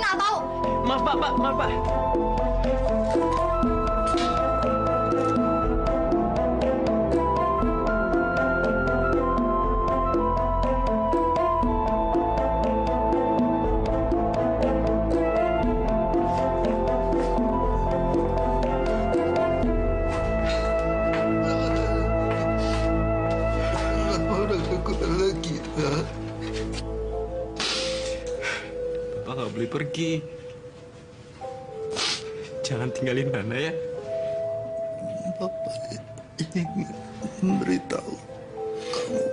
fitnah tahu. Maaf Pak, maaf Pak. Bapak nggak boleh pergi. Jangan tinggalin Nana ya. Bapak ingin memberitahu kamu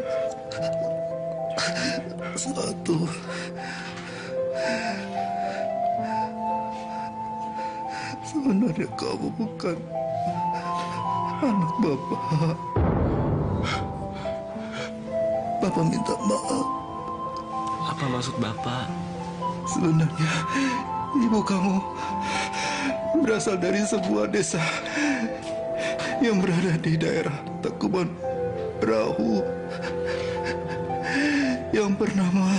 satu. Sebenarnya kamu bukan anak Bapak. Bapak minta maaf. Apa maksud Bapak? Sebenarnya ibu kamu berasal dari sebuah desa yang berada di daerah Tekuban Perahu yang bernama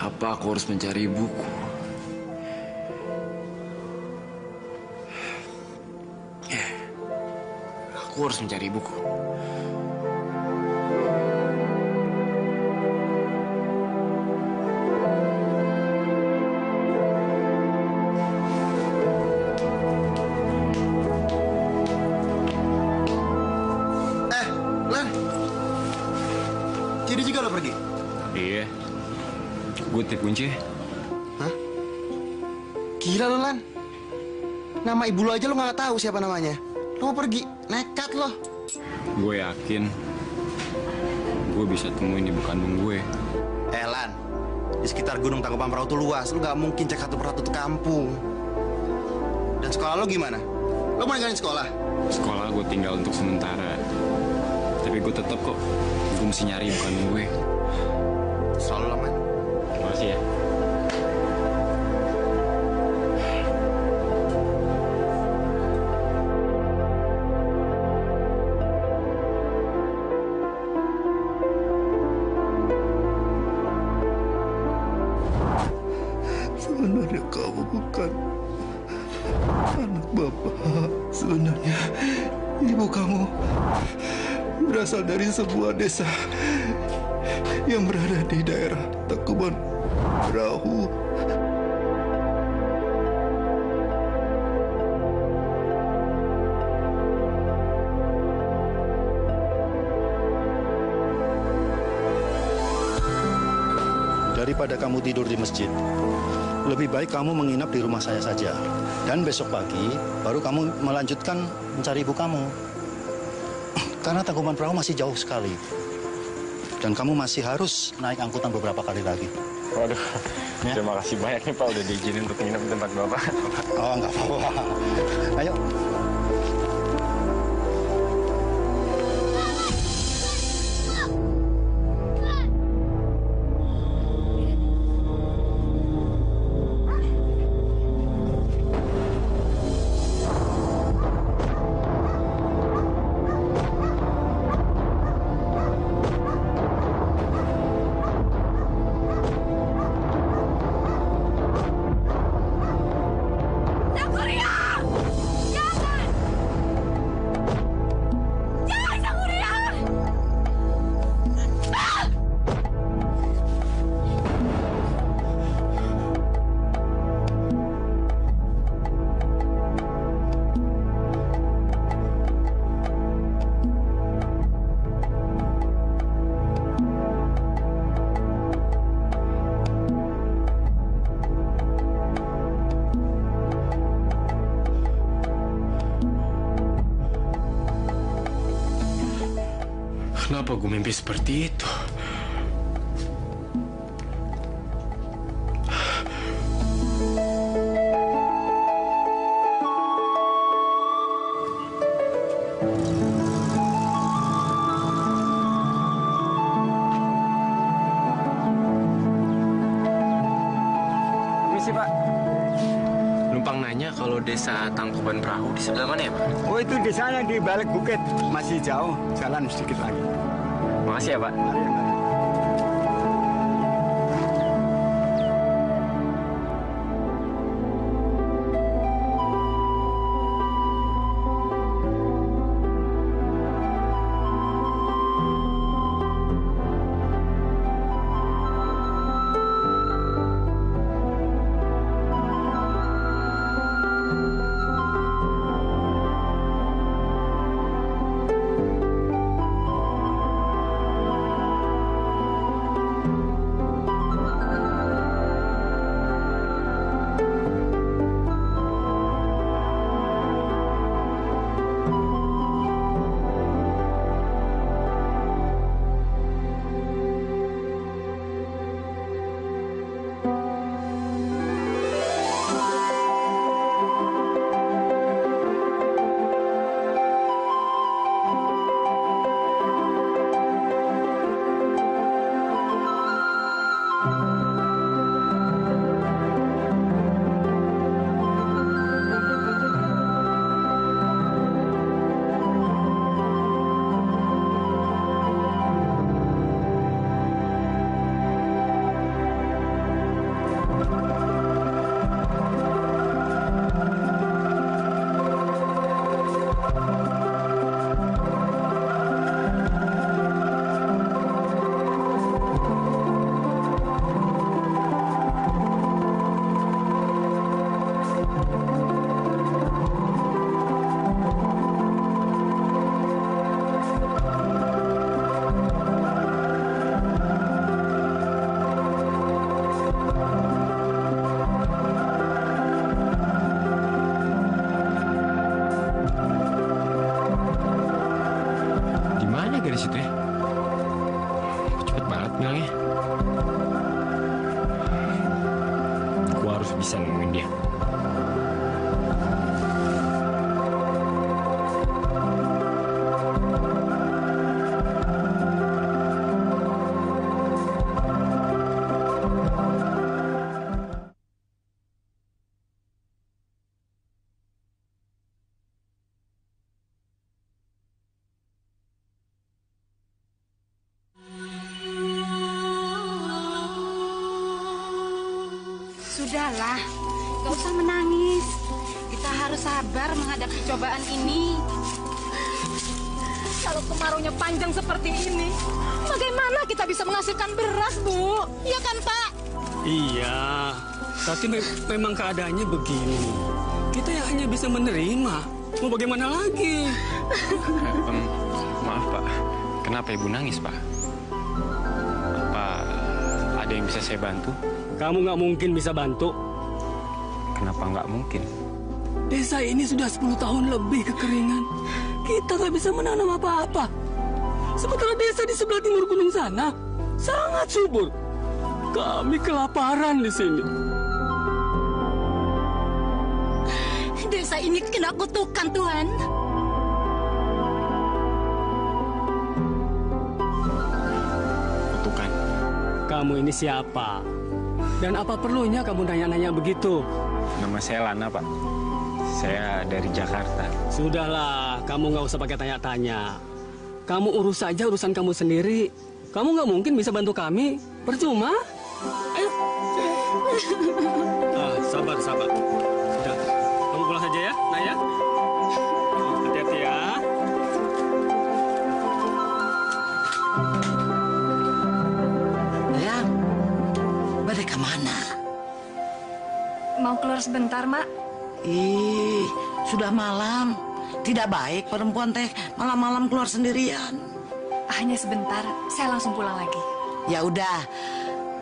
Apa aku harus mencari ibuku? Aku harus mencari ibuku. Lan. Jadi juga lo pergi? Iya. Gue tip kunci. Hah? Gila lo, Lan. Nama ibu lo aja lo nggak tahu siapa namanya. Lo mau pergi, nekat lo. Gue yakin gue bisa temuin ibu kandung gue. Lan, di sekitar Gunung Tangkuban Perahu tuh luas. Lo nggak mungkin cek satu persatu tuh kampung. Dan sekolah lo gimana? Lo mau ninggalin sekolah? Sekolah gue tinggal untuk sementara. Tapi gue tetap kok. Gue mesti nyari ibu kandung gue. Selalu lah, Man. Makasih ya. Sebenarnya kamu bukan anak Bapak. Sebenarnya ibu kamu berasal dari sebuah desa yang berada di daerah Tekuban Perahu. Daripada kamu tidur di masjid, lebih baik kamu menginap di rumah saya saja. Dan besok pagi, baru kamu melanjutkan mencari ibu kamu. Karena Tangkuban Perahu masih jauh sekali. Dan kamu masih harus naik angkutan beberapa kali lagi. Waduh, ya? Terima kasih banyak nih Pak udah diizinin untuk nginep di tempat Bapak. Oh, nggak apa-apa. Ayo. Yang Kenapa gue mimpi seperti itu? Permisi, Pak. Numpang nanya kalau desa Tangkuban Perahu di sebelah mana ya, Pak? Oh, itu di sana di balik bukit. Masih jauh, jalan sedikit lagi. Makasih ya, Pak. Mari, mari. Di situ ya. Cepet banget bilangnya. Gua harus bisa nemuin dia. Sudahlah, gak usah menangis. Kita harus sabar menghadapi cobaan ini. Kalau kemaraunya panjang seperti ini, bagaimana kita bisa menghasilkan beras, Bu? Iya kan, Pak? Iya, tapi memang keadaannya begini. Kita yang hanya bisa menerima. Mau bagaimana lagi? Maaf, Pak. Kenapa Ibu nangis, Pak? Apa ada yang bisa saya bantu? Kamu nggak mungkin bisa bantu. Kenapa nggak mungkin? Desa ini sudah 10 tahun lebih kekeringan. Kita nggak bisa menanam apa-apa. Sementara desa di sebelah timur gunung sana sangat subur. Kami kelaparan di sini. Desa ini kena kutukan, Tuhan. Kutukan. Kamu ini siapa? Dan apa perlunya kamu nanya-nanya begitu? Nama saya Lana, Pak. Saya dari Jakarta. Sudahlah, kamu nggak usah pakai tanya-tanya. Kamu urus saja urusan kamu sendiri. Kamu nggak mungkin bisa bantu kami. Percuma. Ayo. Sabar, sabar. Sudah, kamu pulang saja ya, Naya. Hati-hati ya. Yang, balik kemana? Mau keluar sebentar, Mak. Ih, sudah malam. Tidak baik perempuan teh malam-malam keluar sendirian. Hanya sebentar, saya langsung pulang lagi. Ya udah,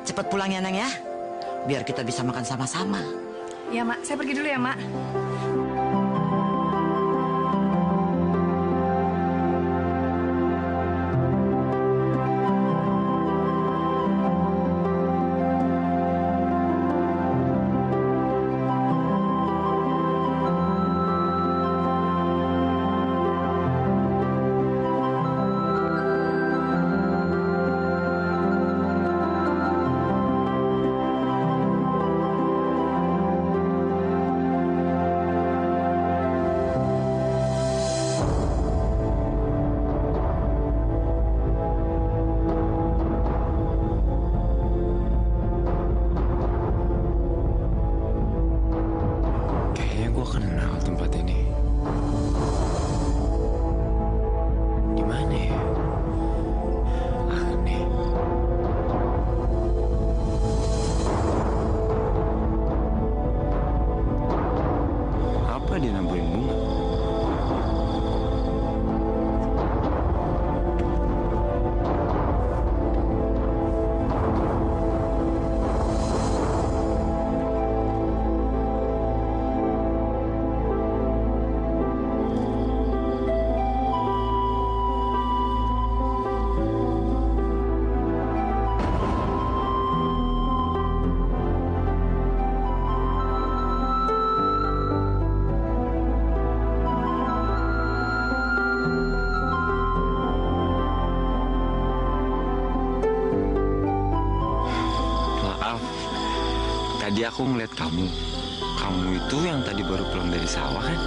cepat pulang ya Neng ya. Biar kita bisa makan sama-sama. Ya, Mak. Saya pergi dulu ya, Mak. Kayaknya gue kenal tempat ini. Di mana ya? Aneh. Apa dia nambahin bunga? Tadi aku ngeliat kamu. Kamu itu yang tadi baru pulang dari sawah kan?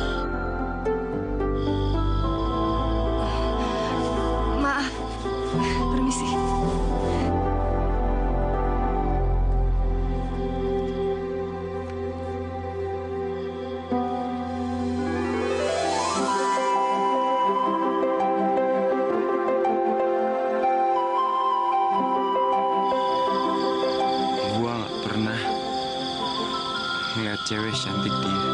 Maaf, permisi. Gua nggak pernah ngeliat cewek cantik dia.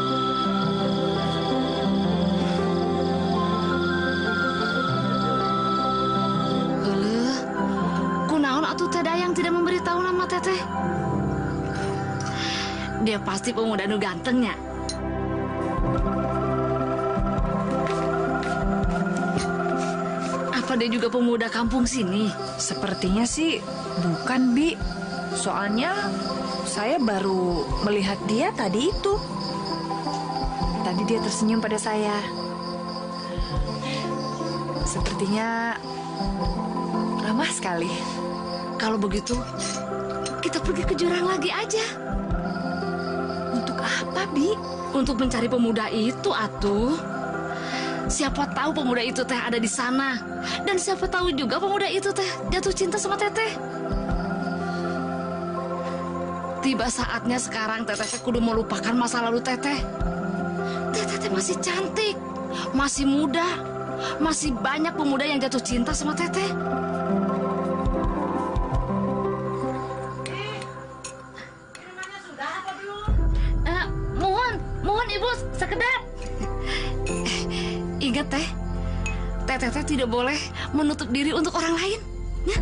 Kunaon atuh teh Dayang tidak memberitahu nama teteh? Dia pasti pemuda nu gantengnya. Apa dia juga pemuda kampung sini? Sepertinya sih bukan, Bi. Soalnya saya baru melihat dia tadi itu. Tadi dia tersenyum pada saya. Sepertinya ramah sekali. Kalau begitu, kita pergi ke jurang lagi aja. Untuk apa, Bi? Untuk mencari pemuda itu, atuh. Siapa tahu pemuda itu teh ada di sana. Dan siapa tahu juga pemuda itu teh jatuh cinta sama teteh. Tiba saatnya sekarang teteh kudu melupakan masa lalu teteh. Teteh masih cantik, masih muda, masih banyak pemuda yang jatuh cinta sama teteh. Mohon ibu sekedap. Ingat teh, teteh tidak boleh menutup diri untuk orang lain. Ya?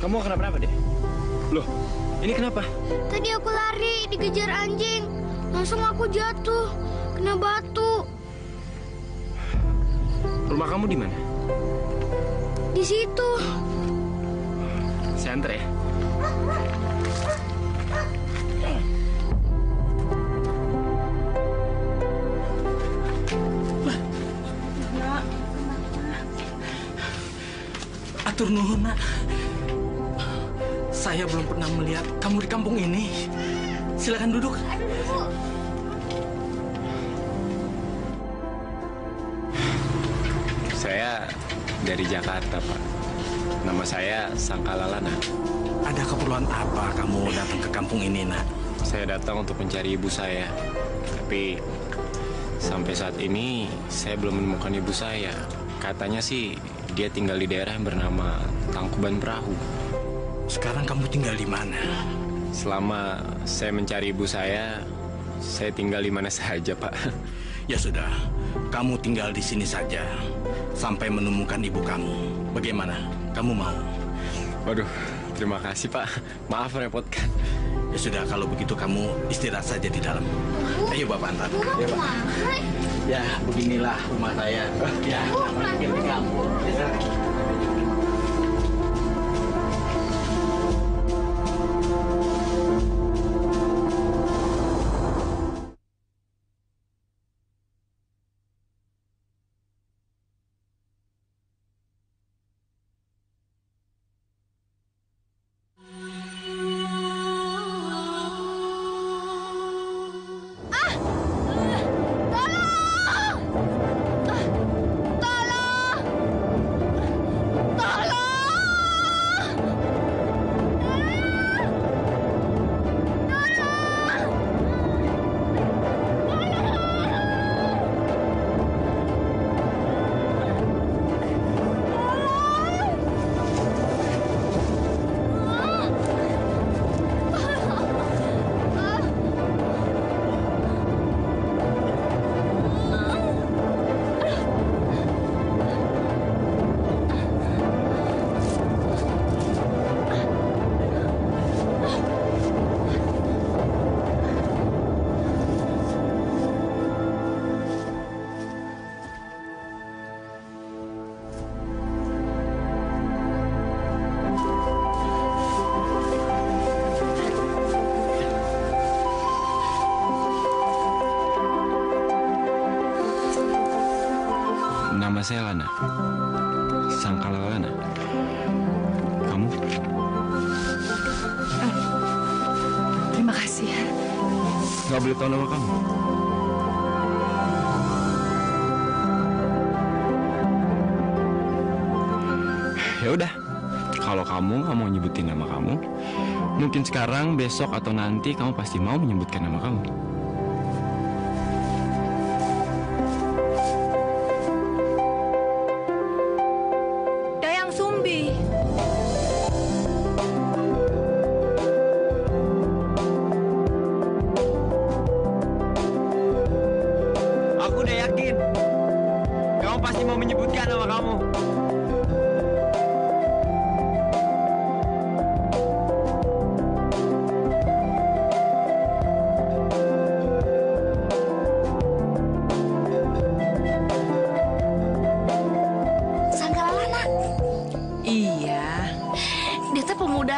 Kamu kenapa-napa deh? Loh, ini kenapa? Tadi aku lari, dikejar anjing. Langsung aku jatuh, kena batu. Rumah kamu di mana? Di situ. Saya antar ya. Atur nuhun, Nak. Saya belum pernah melihat kamu di kampung ini. Silakan duduk. Saya dari Jakarta, Pak. Nama saya Sangkalalana. Ada keperluan apa kamu datang ke kampung ini, Nak? Saya datang untuk mencari ibu saya. Tapi sampai saat ini saya belum menemukan ibu saya. Katanya sih dia tinggal di daerah yang bernama Tangkuban Perahu. Sekarang kamu tinggal di mana? Selama saya mencari ibu saya tinggal di mana saja, Pak. Ya sudah, kamu tinggal di sini saja sampai menemukan ibu kamu. Bagaimana? Kamu mau? Waduh, terima kasih, Pak. Maaf merepotkan. Ya sudah, kalau begitu kamu istirahat saja di dalam. Ayo Bapak antar. Ya, Pak. Ya, beginilah rumah saya. Ya, namanya kamu. Ya, Nama saya Lana. Sangkala Lana. Kamu? Terima kasih ya. Nggak boleh tahu nama kamu. Ya udah, kalau kamu nggak mau nyebutin nama kamu, mungkin sekarang, besok, atau nanti kamu pasti mau menyebutkan nama kamu. Dayang Sumbi. Aku udah yakin, kamu pasti mau menyebutkan nama kamu.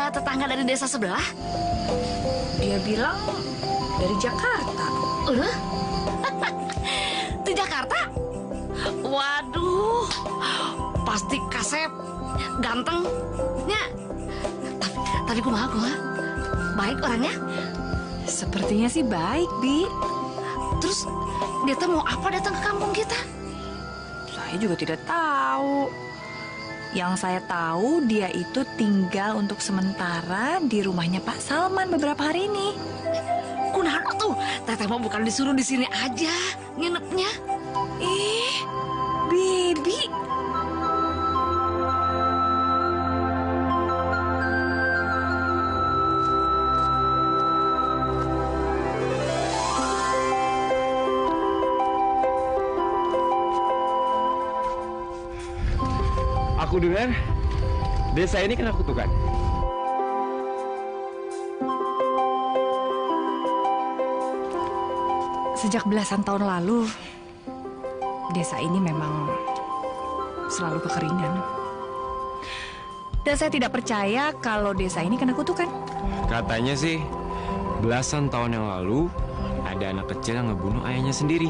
Tetangga dari desa sebelah? Dia bilang dari Jakarta. Di Jakarta? Waduh, pasti kasep, ganteng, ya. Tapi kumaha? Baik orangnya? Sepertinya sih baik, Bi. Terus dia tuh mau apa datang ke kampung kita? Saya juga tidak tahu. Yang saya tahu dia itu tinggal untuk sementara di rumahnya Pak Salman beberapa hari ini. Kunaon tuh? Teteh mau bukan disuruh di sini aja nginepnya. Bibi. Aku dengar desa ini kena kutukan. Sejak belasan tahun lalu, desa ini memang selalu kekeringan. Dan saya tidak percaya kalau desa ini kena kutukan. Katanya sih, belasan tahun yang lalu ada anak kecil yang ngebunuh ayahnya sendiri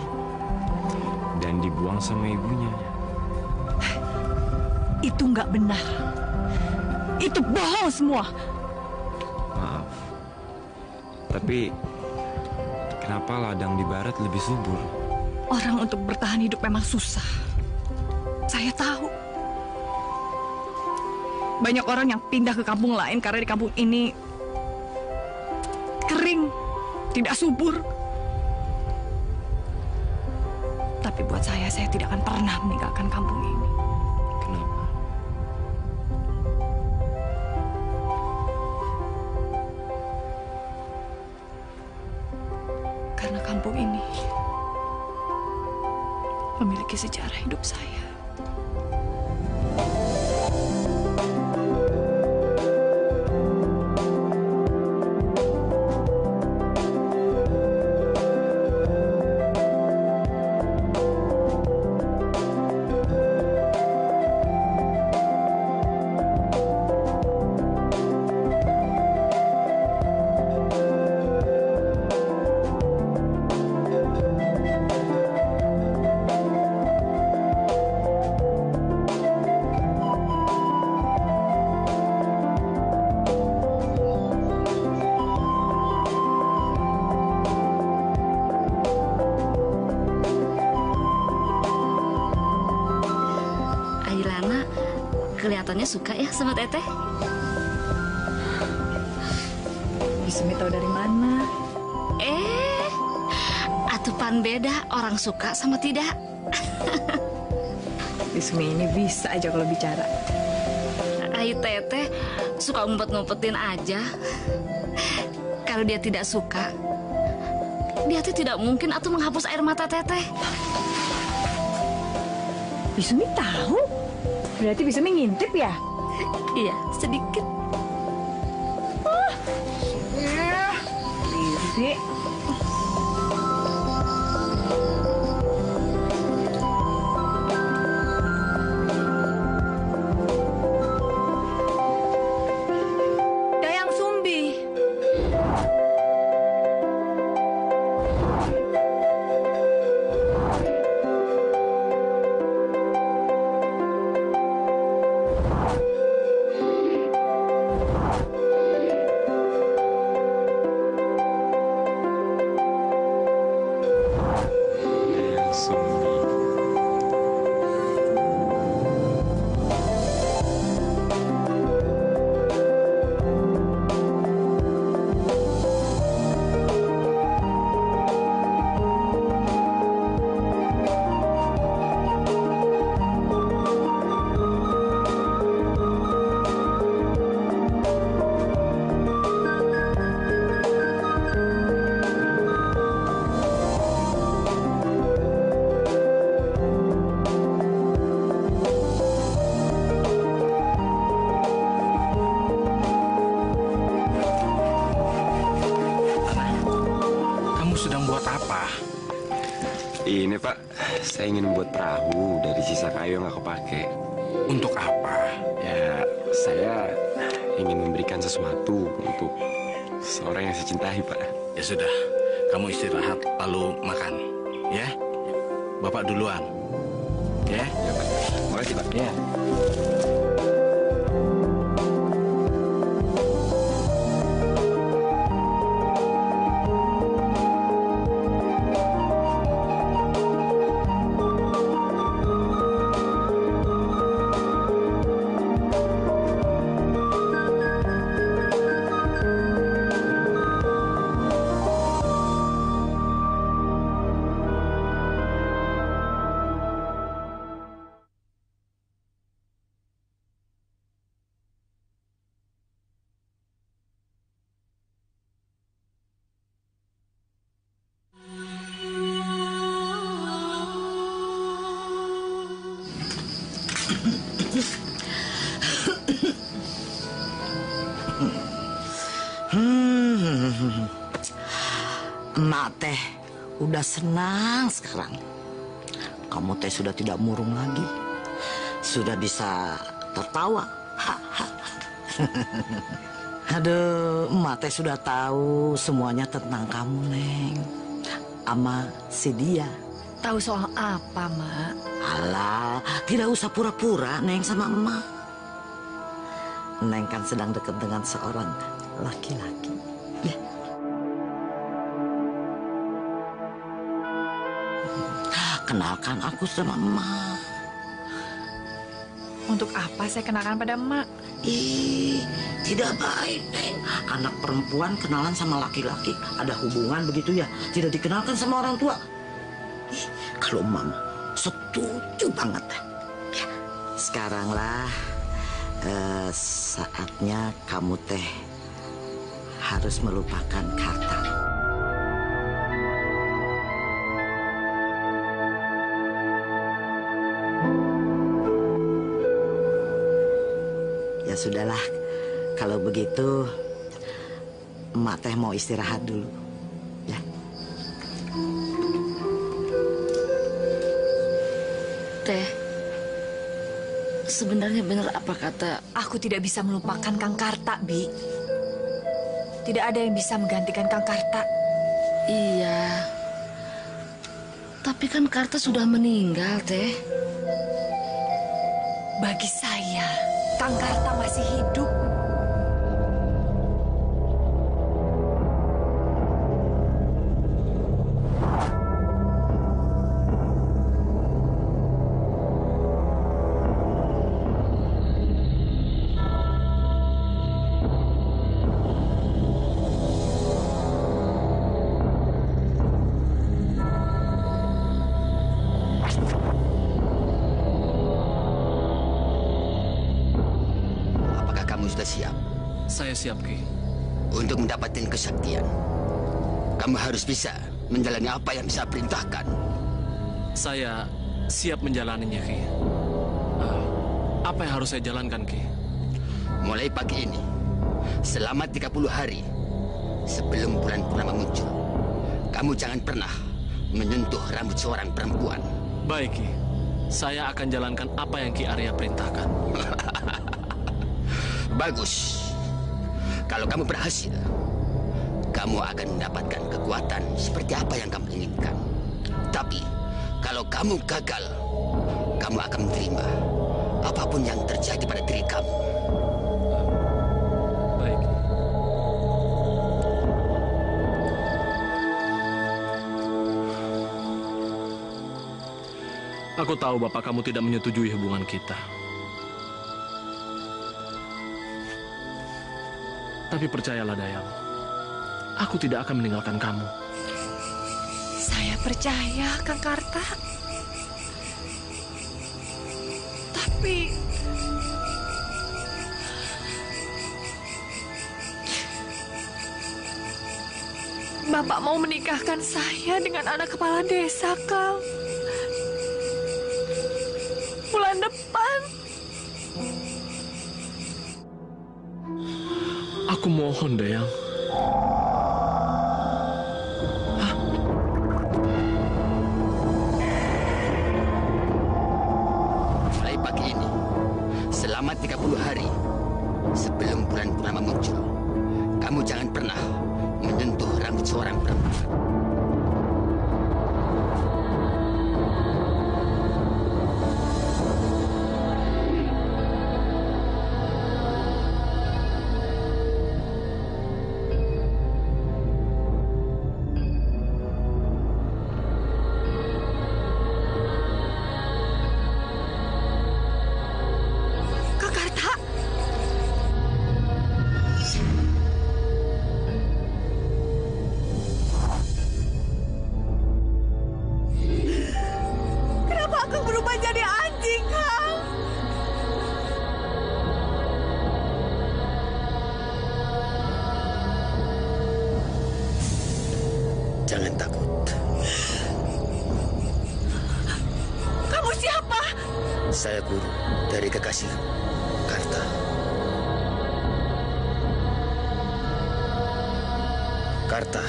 dan dibuang sama ibunya. Itu nggak benar. Itu bohong semua. Maaf. Tapi kenapa ladang di barat lebih subur? Orang untuk bertahan hidup memang susah. Saya tahu. Banyak orang yang pindah ke kampung lain karena di kampung ini kering, tidak subur. Tapi buat saya tidak akan pernah meninggalkan kampung ini. Kenapa? Karena kampung ini memiliki sejarah hidup saya. Kelihatannya suka ya sama Teteh. Bismi tahu dari mana? Atupan beda orang suka sama tidak. Bismi ini bisa aja kalau bicara. Ai Teteh suka ngumpet-ngumpetin aja. Kalau dia tidak suka, dia tuh tidak mungkin atau menghapus air mata Teteh. Bismi tahu? Berarti Bismi ngintip ya? Iya, sedikit. Bibi. Dayang Sumbi. Ini Pak, saya ingin membuat perahu dari sisa kayu yang aku pakai. Untuk apa? Ya, saya ingin memberikan sesuatu untuk seorang yang saya cintai, Pak. Ya sudah, kamu istirahat lalu makan, ya. Bapak duluan, ya. Ya, Pak. Makasih, Pak. Ya. Emak teh udah senang sekarang. Kamu teh sudah tidak murung lagi. Sudah bisa tertawa. Aduh, emak teh sudah tahu semuanya tentang kamu, Neng. Ama si dia. Tahu soal apa, Mak? Alah, tidak usah pura-pura, Neng, sama emak. Neng kan sedang dekat dengan seorang laki-laki. Ya. Kenalkan aku sama emak. Untuk apa saya kenalkan pada emak? Ih, tidak baik, Neng. Anak perempuan kenalan sama laki-laki, ada hubungan begitu ya, tidak dikenalkan sama orang tua. Ih, kalau mama setuju banget. Ya, sekarang lah saatnya kamu teh harus melupakan Karta. Ya sudahlah, kalau begitu emak teh mau istirahat dulu, ya. Teh, sebenarnya benar apa kata... Aku tidak bisa melupakan Kang Karta, Bi. Tidak ada yang bisa menggantikan Kang Karta. Iya. Tapi kan Karta sudah meninggal, Teh. Bagi saya, Kang Karta masih hidup. Saya siap, Ki. Untuk mendapatkan kesaktian, kamu harus bisa menjalani apa yang saya perintahkan. Saya siap menjalaninya, Ki. Apa yang harus saya jalankan, Ki? Mulai pagi ini, selama 30 hari sebelum bulan purnama muncul, kamu jangan pernah menyentuh rambut seorang perempuan. Baik, Ki. Saya akan jalankan apa yang Ki Arya perintahkan. Bagus. Kalau kamu berhasil, kamu akan mendapatkan kekuatan seperti apa yang kamu inginkan. Tapi, kalau kamu gagal, kamu akan menerima apapun yang terjadi pada diri kamu. Baik. Aku tahu Bapak kamu tidak menyetujui hubungan kita. Tapi percayalah, Dayang. Aku tidak akan meninggalkan kamu. Saya percaya, Kang Karta. Tapi... Bapak mau menikahkan saya dengan anak kepala desa, Kang. Bulan depan. Aku mohon, Dayang. pagi ini selama 30 hari sebelum bulan purnama muncul. Kamu jangan pernah menyentuh rambut seorang perempuan. Jangan takut. Kamu siapa? Saya guru dari kekasih Karta. Karta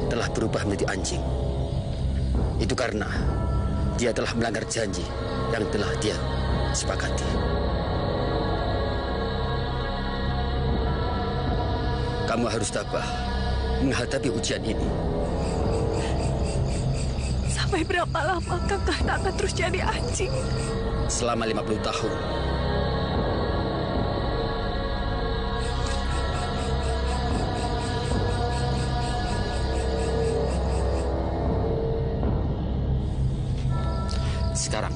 telah berubah menjadi anjing. Itu karena dia telah melanggar janji yang telah dia sepakati. Kamu harus tabah menghadapi ujian ini. Sampai berapa lama Kakak akan terus jadi anjing? Selama 50 tahun. Sekarang,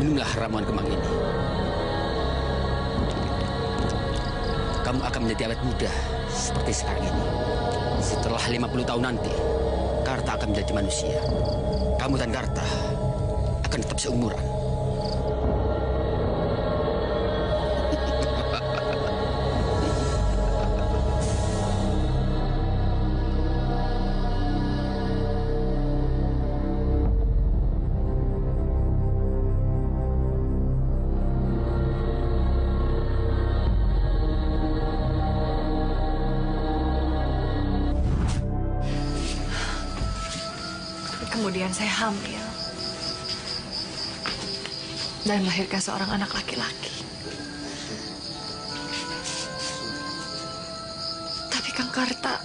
minumlah ramuan kemang ini. Kamu akan menjadi awet muda seperti sekarang ini. Setelah 50 tahun nanti, Karta akan menjadi manusia. Kamu dan Karta akan tetap seumuran. Kemudian saya hamil dan melahirkan seorang anak laki-laki. Tapi Kang Karta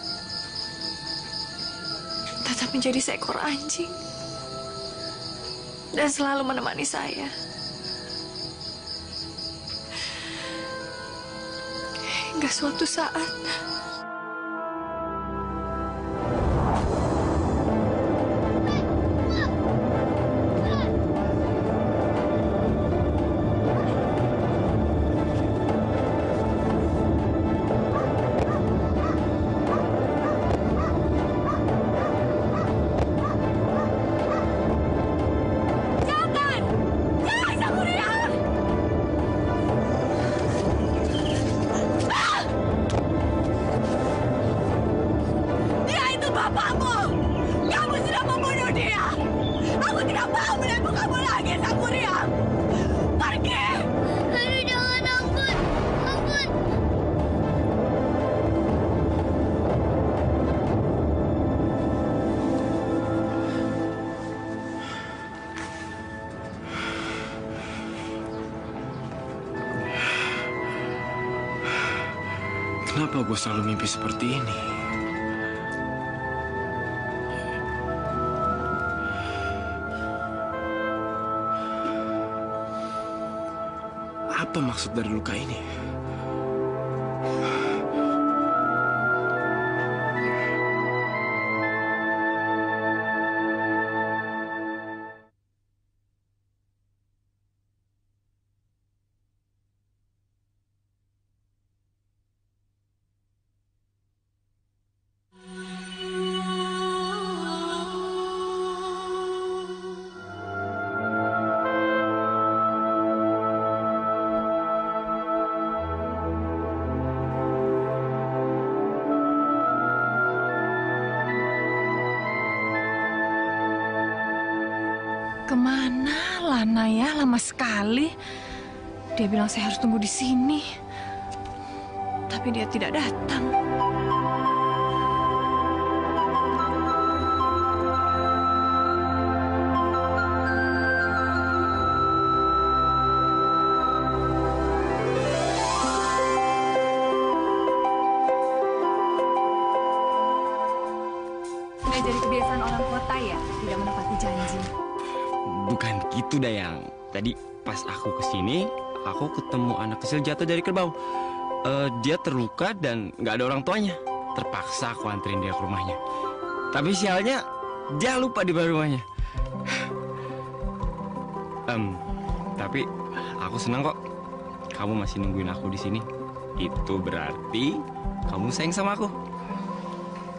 tetap menjadi seekor anjing dan selalu menemani saya. Hingga suatu saat kenapa gue selalu mimpi seperti ini? Apa maksud dari luka ini? kemana Lana ya? Lama sekali. Dia bilang saya harus tunggu di sini. Tapi dia tidak datang. Bukan gitu, Dayang. Tadi pas aku kesini, aku ketemu anak kecil jatuh dari kerbau. Dia terluka dan nggak ada orang tuanya. Terpaksa aku anterin dia ke rumahnya. Tapi sialnya, dia lupa di bawah rumahnya. Tapi aku senang kok. Kamu masih nungguin aku di sini. Itu berarti kamu sayang sama aku.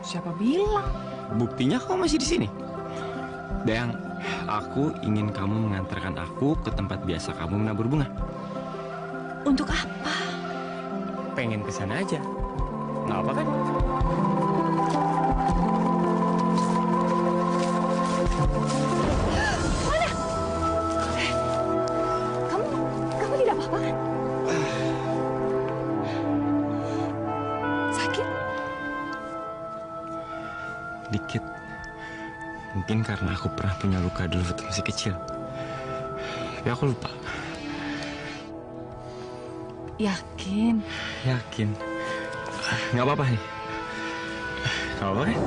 Siapa bilang? Buktinya kamu masih di sini. Dayang, aku ingin kamu mengantarkan aku ke tempat biasa kamu menabur bunga. Untuk apa? Pengen ke sana aja. Nggak apa kan? Mana? Kamu tidak apa-apa kan? Sakit? Dikit. Mungkin karena aku pernah punya luka dulu waktu masih kecil. Tapi aku lupa. Yakin? Yakin. Nggak apa-apa nih. Nggak apa-apa kan?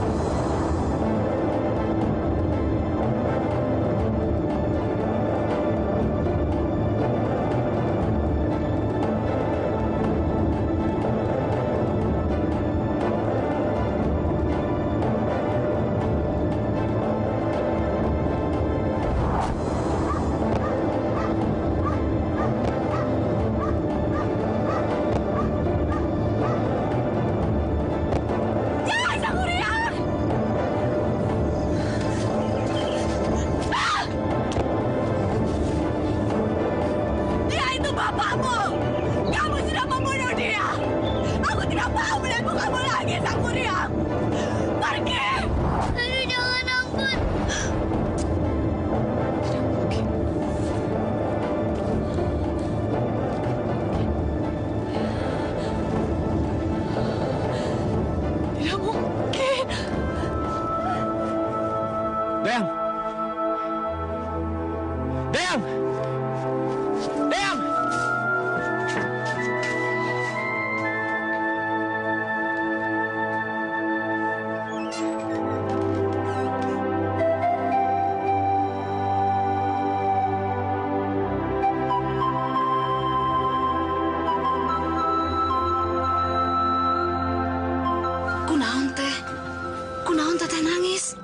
Kunaon teteh nangis?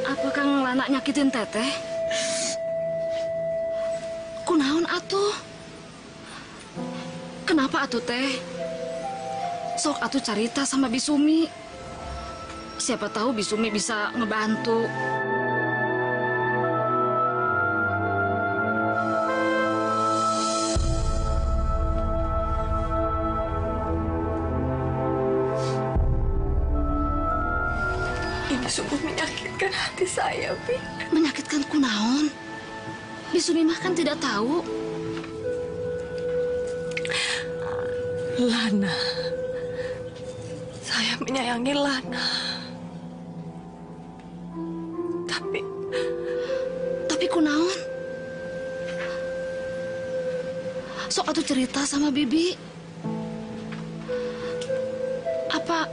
Apakah ngelana nyakitin teteh? Kunaon atuh? Kenapa atuh teh? Sok atuh carita sama Bisumi. Siapa tahu Bisumi bisa ngebantu. Ini sungguh menyakitkan hati saya, Bi. Menyakitkan kunaon? Bisumi mah kan tidak tahu. Lana. Saya menyayangi Lana. Tapi kunaon? Sok atuh cerita sama Bibi. Apa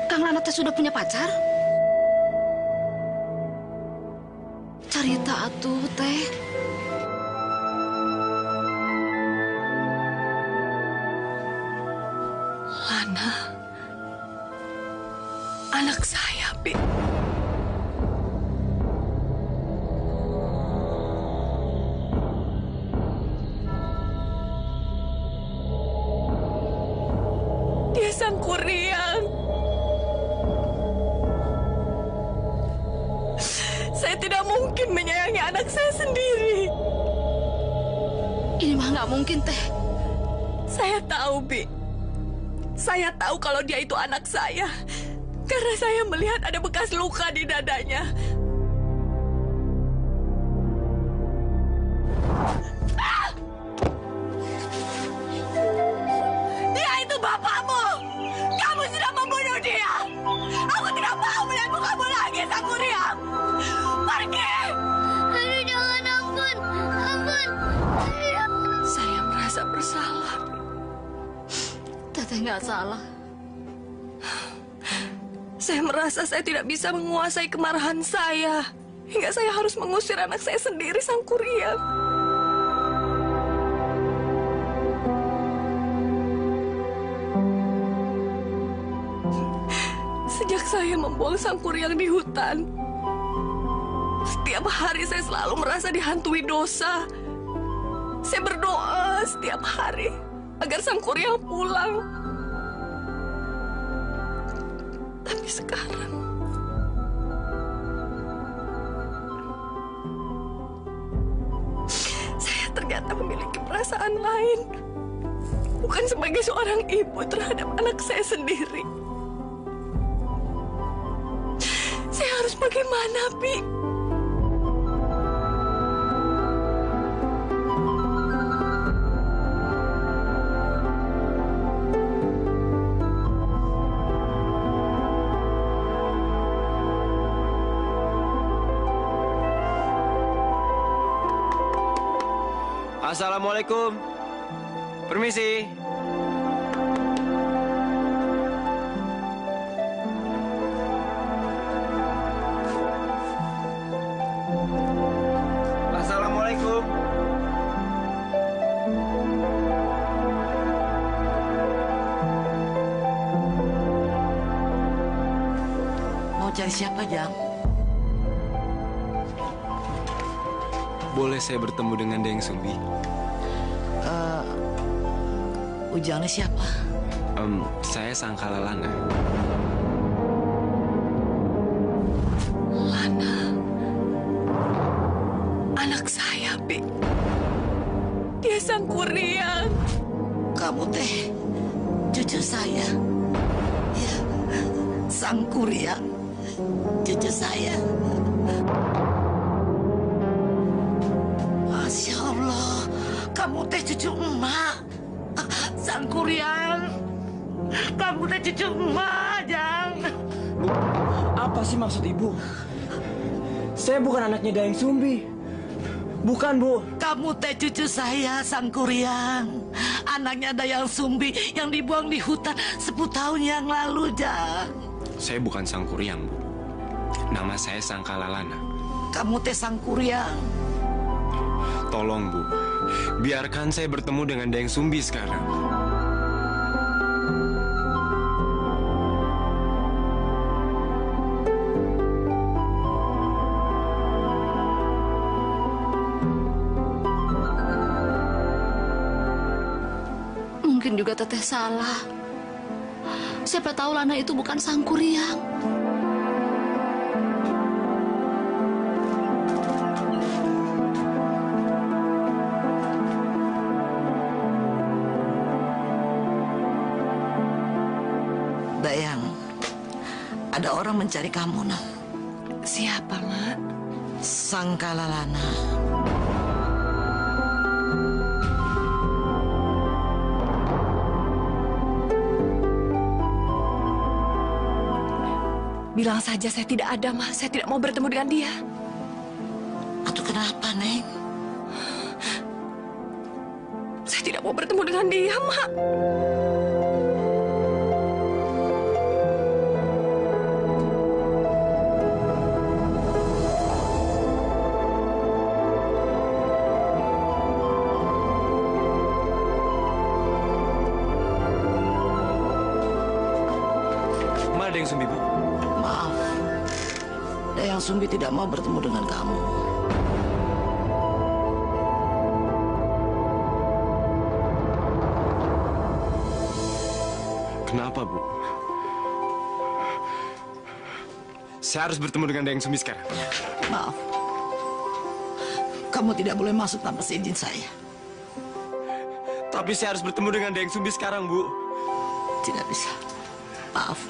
Kang Lana teh sudah punya pacar? Cerita atuh teh. Lana. Anak saya, Bi. Dia sang Kuryang. Saya tidak mungkin menyayangi anak saya sendiri. Ini mah nggak mungkin, teh. Saya tahu, Bi. Saya tahu kalau dia itu anak saya. Karena saya melihat ada bekas luka di dadanya. Dia itu bapakmu. Kamu sudah membunuh dia. Aku tidak mau melihat mukamu lagi, Sang Kuryang. Pergi! Aduh, jangan, ampun. Ampun. Saya merasa bersalah. Teteh nggak salah. Saya merasa saya tidak bisa menguasai kemarahan saya. Hingga saya harus mengusir anak saya sendiri, Sang Kuryang. Sejak saya membuang Sang Kuryang di hutan, setiap hari saya selalu merasa dihantui dosa. Saya berdoa setiap hari agar Sang Kuryang pulang. Tapi sekarang saya ternyata memiliki perasaan lain. Bukan sebagai seorang ibu terhadap anak saya sendiri. Saya harus bagaimana, Pi? Assalamualaikum. Permisi. Assalamualaikum. Mau cari siapa, Jang? Boleh saya bertemu dengan Deng Sumbi? Ujangnya siapa? Saya Sangkala Lana. Lana. Anak saya, Pi. Dia Sang Kuryang. Kamu teh cucu saya. Ya, Sang Kuryang, cucu saya. Masya Allah, kamu teh cucu emak. Sang Kuryang, kamu teh cucu emak, Jang. Bu, apa sih maksud ibu? Saya bukan anaknya Dayang Sumbi. Bukan, Bu. Kamu teh cucu saya, Sang Kuryang. Anaknya Dayang Sumbi yang dibuang di hutan 10 tahun yang lalu, Jang. Saya bukan Sang Kuryang, Bu. Nama saya Sangkala Lana. Kamu teh Sang Kuryang. Tolong, Bu. Biarkan saya bertemu dengan Dayang Sumbi sekarang. Mungkin juga teteh salah. Siapa tahu Lana itu bukan Sang Kuryang. Dayang, ada orang mencari kamu, nak. Siapa, Mak? Sangkala Lana. Bilang saja saya tidak ada, Ma. Saya tidak mau bertemu dengan dia. Atau kenapa, Neng? Saya tidak mau bertemu dengan dia, Mak. Mana Dayang Sumbi, Bu? Maaf, Dayang Sumbi tidak mau bertemu dengan kamu. Kenapa, Bu? Saya harus bertemu dengan Dayang Sumbi sekarang. Maaf, kamu tidak boleh masuk tanpa seizin saya. Tapi saya harus bertemu dengan Dayang Sumbi sekarang, Bu. Tidak bisa. Maaf.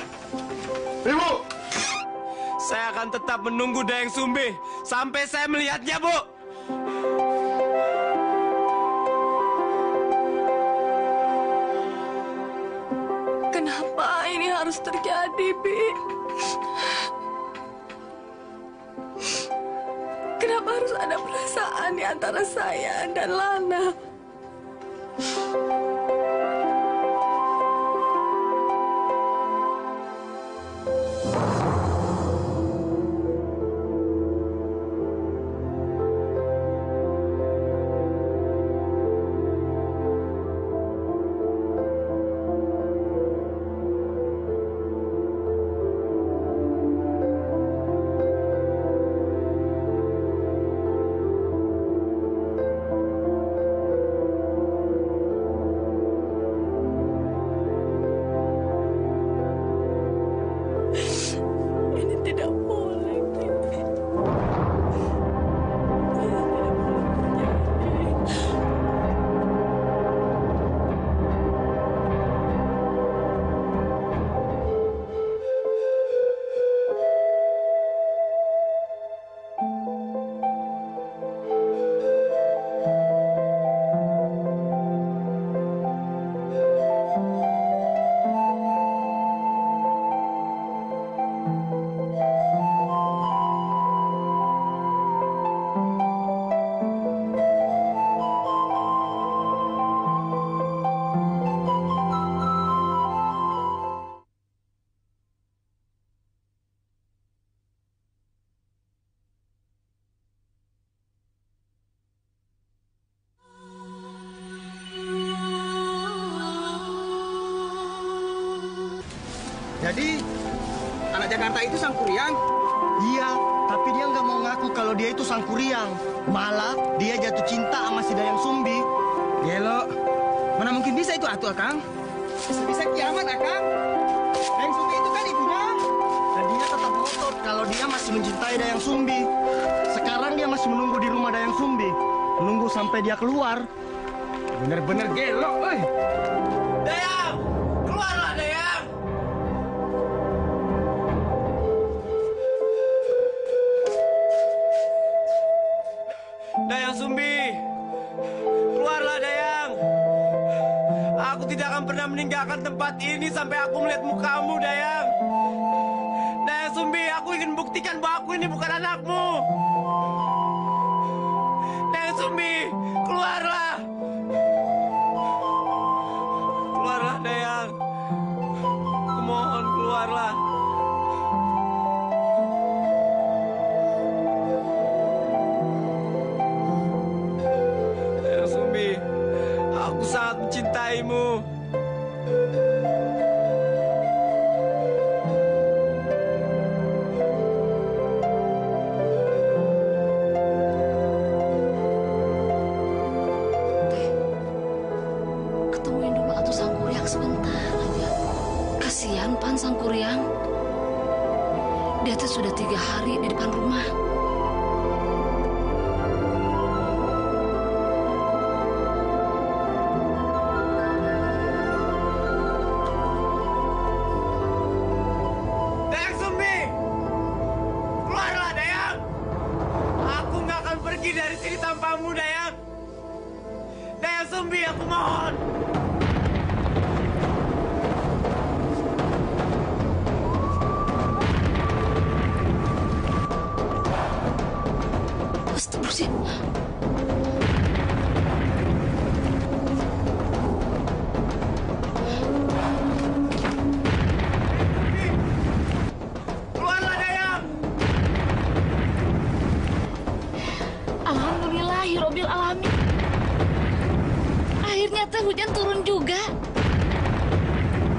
Ibu! Saya akan tetap menunggu Dayang Sumbi sampai saya melihatnya, Bu. Kenapa ini harus terjadi, Bi? Kenapa harus ada perasaan di antara saya dan Lana? Jadi, anak Jakarta itu Sangkuriang? Iya, tapi dia nggak mau ngaku kalau dia itu Sangkuriang. Malah dia jatuh cinta sama si Dayang Sumbi. Gelo, mana mungkin bisa itu atuh, Akang? Bisa kiamat, Akang. Dayang Sumbi itu kan ibunya. Dan dia tetap ngotot kalau dia masih mencintai Dayang Sumbi. Sekarang dia masih menunggu di rumah Dayang Sumbi. Menunggu sampai dia keluar. Bener-bener gelo, oi. Dayang! Keluarlah, Dayang! Dayang Sumbi! Keluarlah, Dayang! Aku tidak akan pernah meninggalkan tempat ini sampai aku melihat mukamu, Dayang! Dayang Sumbi, aku ingin buktikan bahwa aku ini bukan anakmu! Dayang Sumbi, keluarlah! Keluarlah, Dayang! Kumohon, keluarlah! Dayang Sumbi, aku sangat mencintaimu. Ketemuin dulu atuh Sangkuriang sebentar aja. Kasihan Pan Sangkuriang. Dia tuh sudah 3 hari di depan rumah. Dayang Sumbi! Keluarlah, Dayang! Aku nggak akan pergi dari sini tanpamu, Dayang! Dayang Sumbi, aku mohon! Astagfirullahaladzim. Keluarlah, Dayang! Alhamdulillahirobbil alamin. Akhirnya teh hujan turun juga.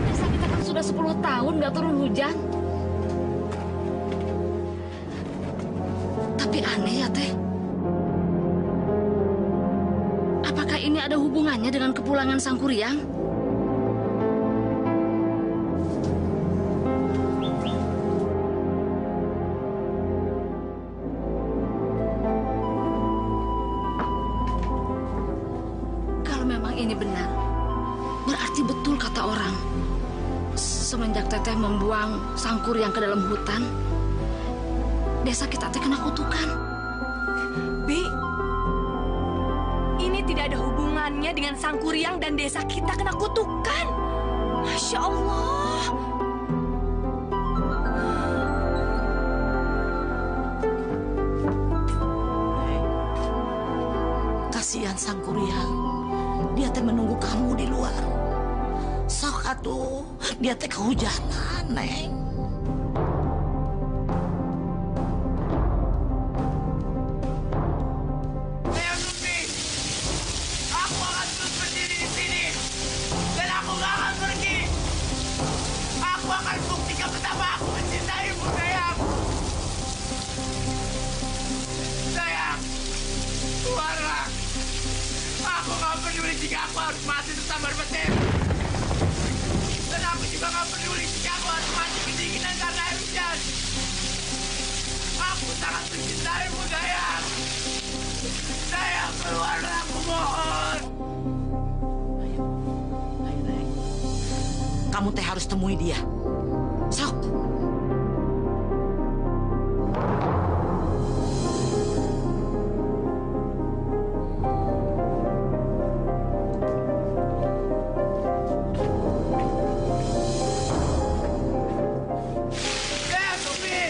Biasa kita kan sudah 10 tahun nggak turun hujan. Tapi aneh ya teh. Apakah ini ada hubungannya dengan kepulangan Sangkuriang? Kalau memang ini benar, berarti betul kata orang. Semenjak Teteh membuang Sangkuriang ke dalam hutan, desa kita teh kena kutukan. Bi, ini tidak ada hubungannya dengan Sangkuriang dan desa kita kena kutukan. Masya Allah. Kasihan Sangkuriang. Dia teh menunggu kamu di luar. Sok atuh, dia teh kehujanan, Neng. Dayang Sumbi! Aku akan terus berdiri di sini. Dan aku nggak akan pergi. Aku akan buktikan betapa aku mencintaimu, Dayang. Dayang, keluarlah. Aku nggak peduli jika aku harus mati tersambar petir. Dan aku juga nggak peduli jika aku harus mati kedinginan karena air hujan. Aku sangat mencintaimu, Dayang. Dayang, keluarlah, aku mohon. Kamu teh harus temui dia. Sok. Dayang Sumbi,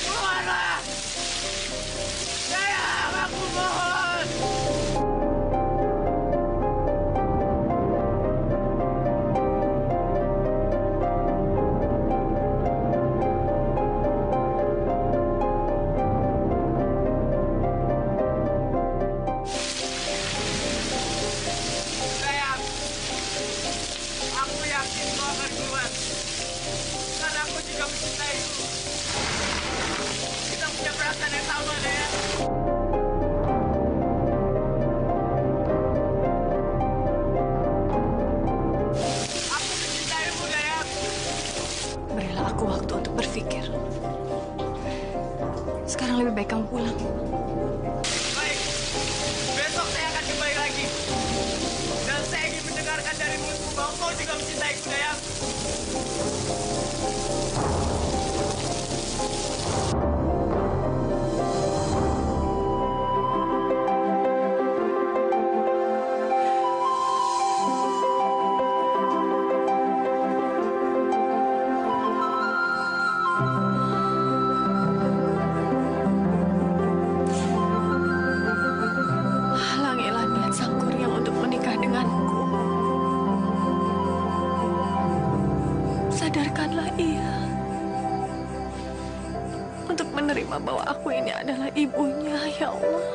keluarlah. Dayang, aku mohon. Mama, Dayang. Aku mencintaimu, Dayang. Berilah aku waktu untuk berpikir. Sekarang lebih baik kamu pulang. Baik, besok saya akan kembali lagi. Dan saya ingin mendengarkan dari mulutmu bahwa kau juga mencintaiku, Dayang. Halangilah niat sang kuryang untuk menikah denganku. Sadarkanlah ia untuk menerima bahwa aku ini adalah ibunya, ya Allah.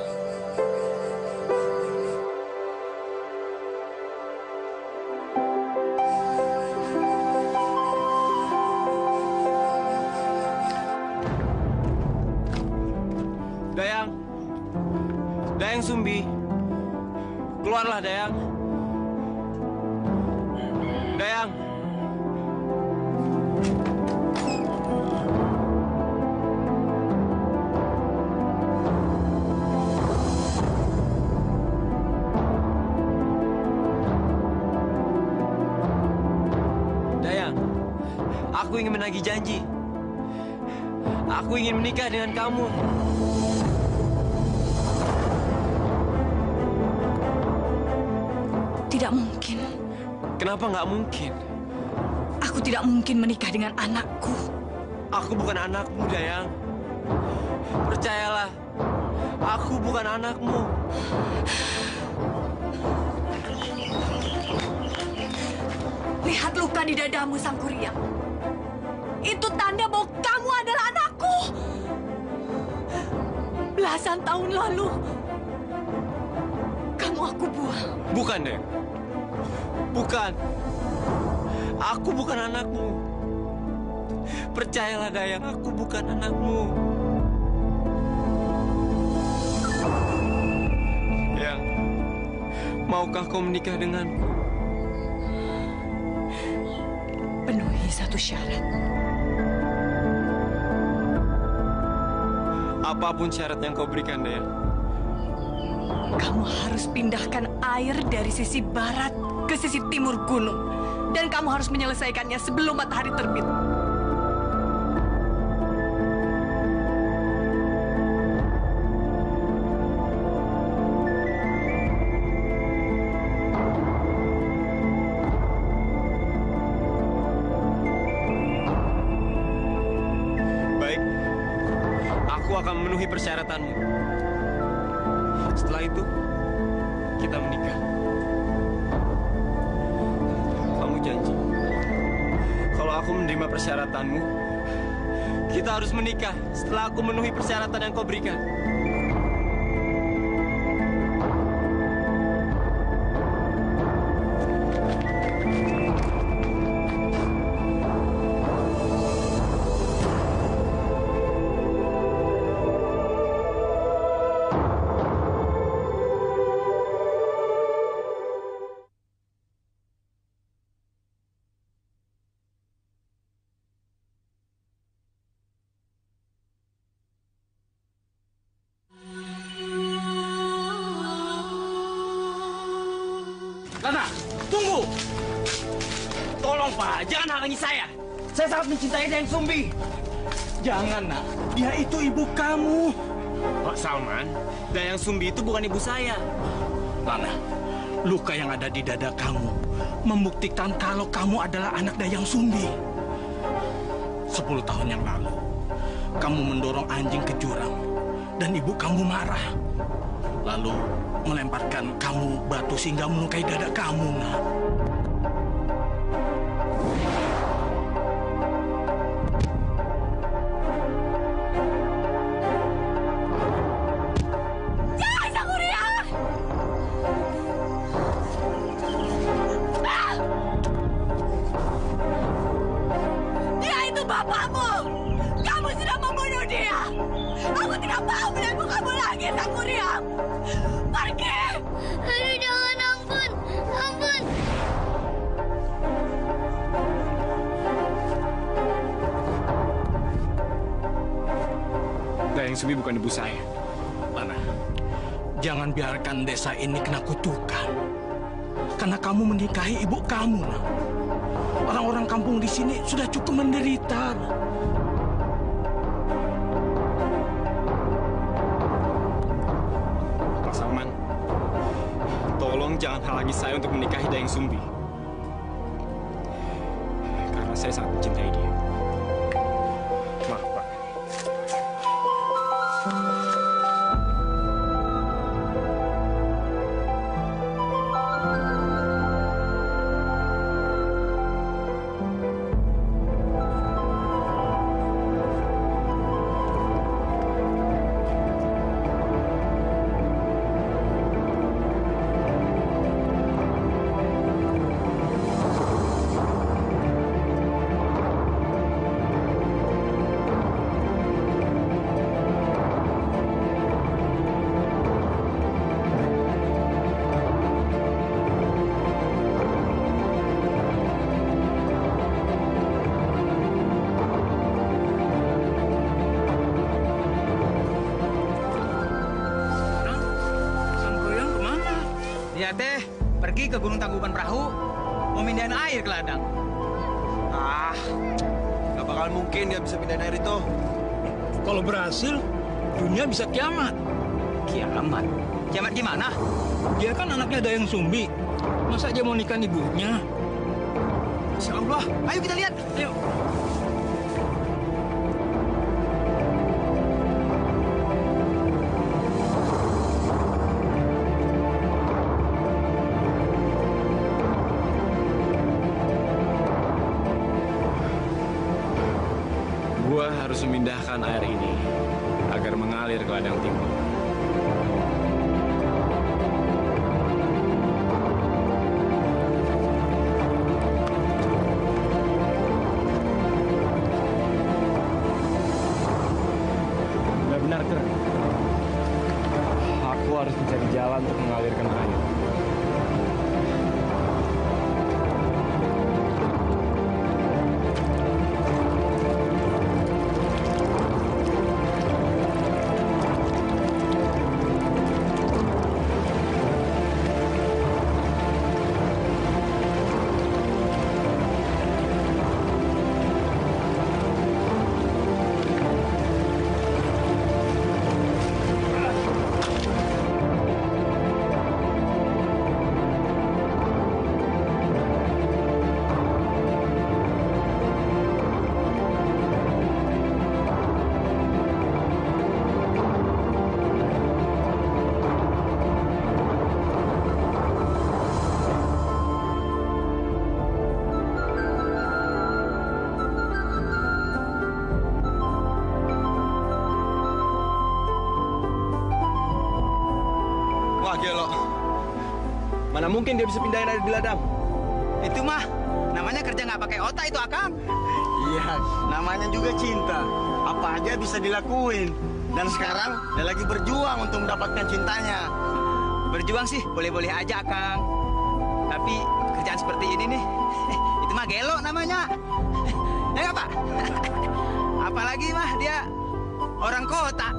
Dayang. Dayang Sumbi. Keluarlah, Dayang. Dayang. Dayang, aku ingin menagih janji. Aku ingin menikah dengan kamu. Tidak mungkin. Kenapa nggak mungkin? Aku tidak mungkin menikah dengan anakku. Aku bukan anakmu, Dayang. Percayalah, aku bukan anakmu. Lihat luka di dadamu, sang kuryang. Itu tanda bahwa kamu adalah anakku. Belasan tahun lalu, kamu aku buang. Bukan, Dayang. Bukan. Aku bukan anakmu. Percayalah, Dayang, aku bukan anakmu. Dayang, maukah kau menikah denganku? Penuhi satu syarat. Apapun syarat yang kau berikan, Dayang. Kamu harus pindahkan air dari sisi barat ke sisi timur gunung. Dan kamu harus menyelesaikannya sebelum matahari terbit. Baik, aku akan memenuhi persyaratanmu. Setelah itu, kita menikah. Kamu janji, kalau aku menerima persyaratanmu, kita harus menikah setelah aku memenuhi persyaratan yang kau berikan. Lana, tunggu! Tolong, Pak, jangan halangi saya. Saya sangat mencintai Dayang Sumbi. Jangan, Nak. Dia itu ibu kamu. Pak Salman, Dayang Sumbi itu bukan ibu saya. Lana, luka yang ada di dada kamu membuktikan kalau kamu adalah anak Dayang Sumbi. 10 tahun yang lalu, kamu mendorong anjing ke jurang dan ibu kamu marah. Lalu melemparkan kamu batu sehingga melukai dada kamu, Nak. Jangan, sang kuryang! Dia itu bapakmu! Kamu sudah membunuh dia! Aku tidak tidak mau melihat mukamu lagi, Sangkuriang. Pergi! Aduh, jangan, ampun. Ampun. Dayang Sumbi bukan ibu saya. Lana, jangan biarkan desa ini kena kutukan. Karena kamu menikahi ibu kamu, Nak. Orang-orang kampung di sini sudah cukup menderita. Pak Salman, tolong jangan halangi saya untuk menikahi Dayang Sumbi. Karena saya sangat mencintai dia. Maaf, Pak. Dia teh pergi ke Gunung Tangkuban Perahu, mau mindahin air ke ladang. Gak bakal mungkin dia bisa pindahin air itu. Kalau berhasil, dunia bisa kiamat. Kiamat? Kiamat gimana? Dia kan anaknya Dayang Sumbi. Masa dia mau nikahin ibunya? Insya Allah. Ayo kita lihat. Ayo. Gua harus memindahkan air ini agar mengalir ke ladang timur. Benar-benar keren. Aku harus mencari jalan untuk mengalirkan air. Wah, gelo. Mana mungkin dia bisa pindahin air di ladang? Itu mah namanya kerja nggak pakai otak itu, Akang. Iya, namanya juga cinta. Apa aja bisa dilakuin. Dan sekarang dia lagi berjuang untuk mendapatkan cintanya. Berjuang sih boleh-boleh aja, Akang. Tapi kerjaan seperti ini nih, itu mah gelo namanya. Ya nggak, Pak? Apalagi mah dia orang kota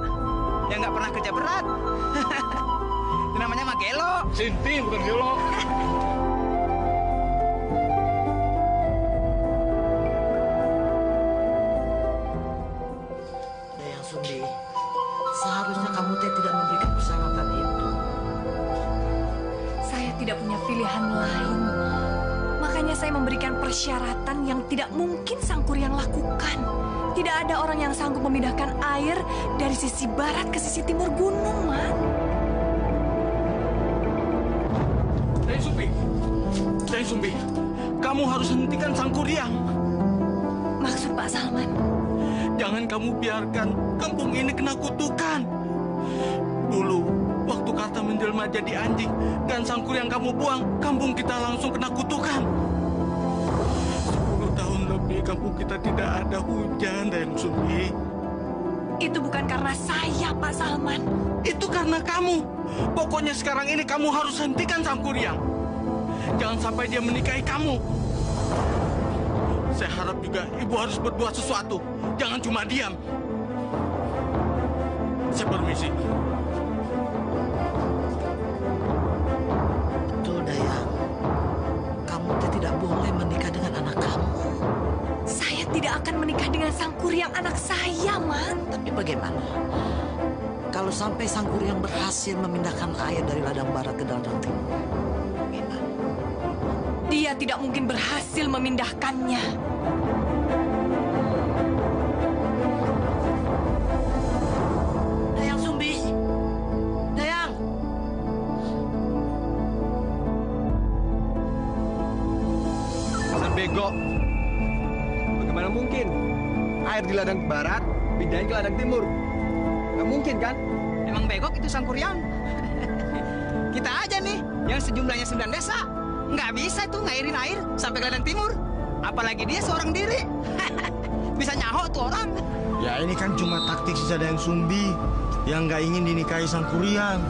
yang nggak pernah kerja berat. Itu namanya mah gelo. Sinti bukan gelo. Dayang Sumbi, seharusnya kamu teh tidak memberikan persyaratan itu. Saya tidak punya pilihan lain. Makanya saya memberikan persyaratan yang tidak mungkin Sangkuriang lakukan. Tidak ada orang yang sanggup memindahkan air dari sisi barat ke sisi timur gunung, Man. Dayang Sumbi, kamu harus hentikan Sangkuriang. Maksud Pak Salman? Jangan kamu biarkan kampung ini kena kutukan. Dulu, waktu kata menjelma jadi anjing dan Sangkuriang kamu buang, kampung kita langsung kena kutukan. 10 tahun lebih kampung kita tidak ada hujan, Dayang Sumbi. Itu bukan karena saya, Pak Salman. Itu karena kamu. Pokoknya sekarang ini kamu harus hentikan Sangkuriang. Jangan sampai dia menikahi kamu. Saya harap juga ibu harus berbuat sesuatu. Jangan cuma diam. Saya permisi. Betul, Dayang. Kamu tidak boleh menikah dengan anak kamu. Saya tidak akan menikah dengan Sangkuriang anak saya, Ma. Tapi bagaimana? Kalau sampai Sangkuriang berhasil memindahkan air dari ladang barat ke ladang timur, bagaimana? Dia tidak mungkin berhasil memindahkannya. Dayang Sumbi! Dayang! Dasar bego. Bagaimana mungkin? Air di ladang barat, pindahin ke ladang timur. Nggak mungkin kan? Emang begok itu Sangkuriang. Kita aja nih, yang sejumlahnya 9 desa. Nggak bisa tuh ngairin air sampai ke ladang timur. Apalagi dia seorang diri. Bisa nyaho tuh orang. Ya ini kan cuma taktik si Dayang Sumbi yang nggak ingin dinikahi Sangkuriang.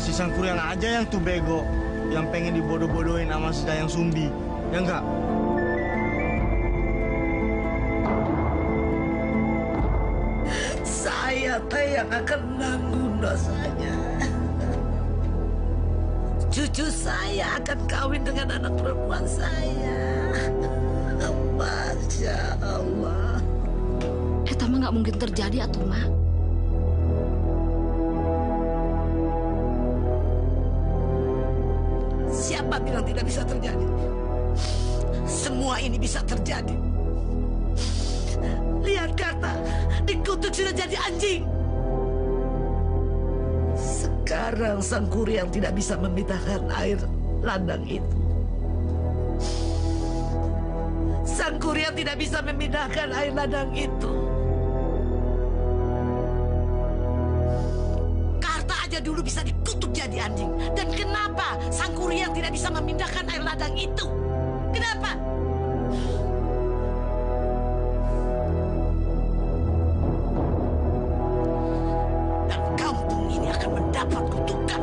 Si Sangkuriang aja yang tuh bego, yang pengen dibodoh-bodohin sama si Dayang Sumbi. Ya enggak? Saya teh yang akan menanggung dosanya. Cucu saya akan kawin dengan anak perempuan saya. Masya Allah. Eta mah nggak mungkin terjadi atuh, Ma. Siapa bilang tidak bisa terjadi? Semua ini bisa terjadi. Lihat Karta, dikutuk sudah jadi anjing. Sekarang Sangkuriang tidak bisa memindahkan air ladang itu. Sangkuriang tidak bisa memindahkan air ladang itu. Karta aja dulu bisa dikutuk jadi anjing. Dan kenapa Sangkuriang tidak bisa memindahkan air ladang itu? Kenapa? Dan kampung ini akan mendapat kutukan.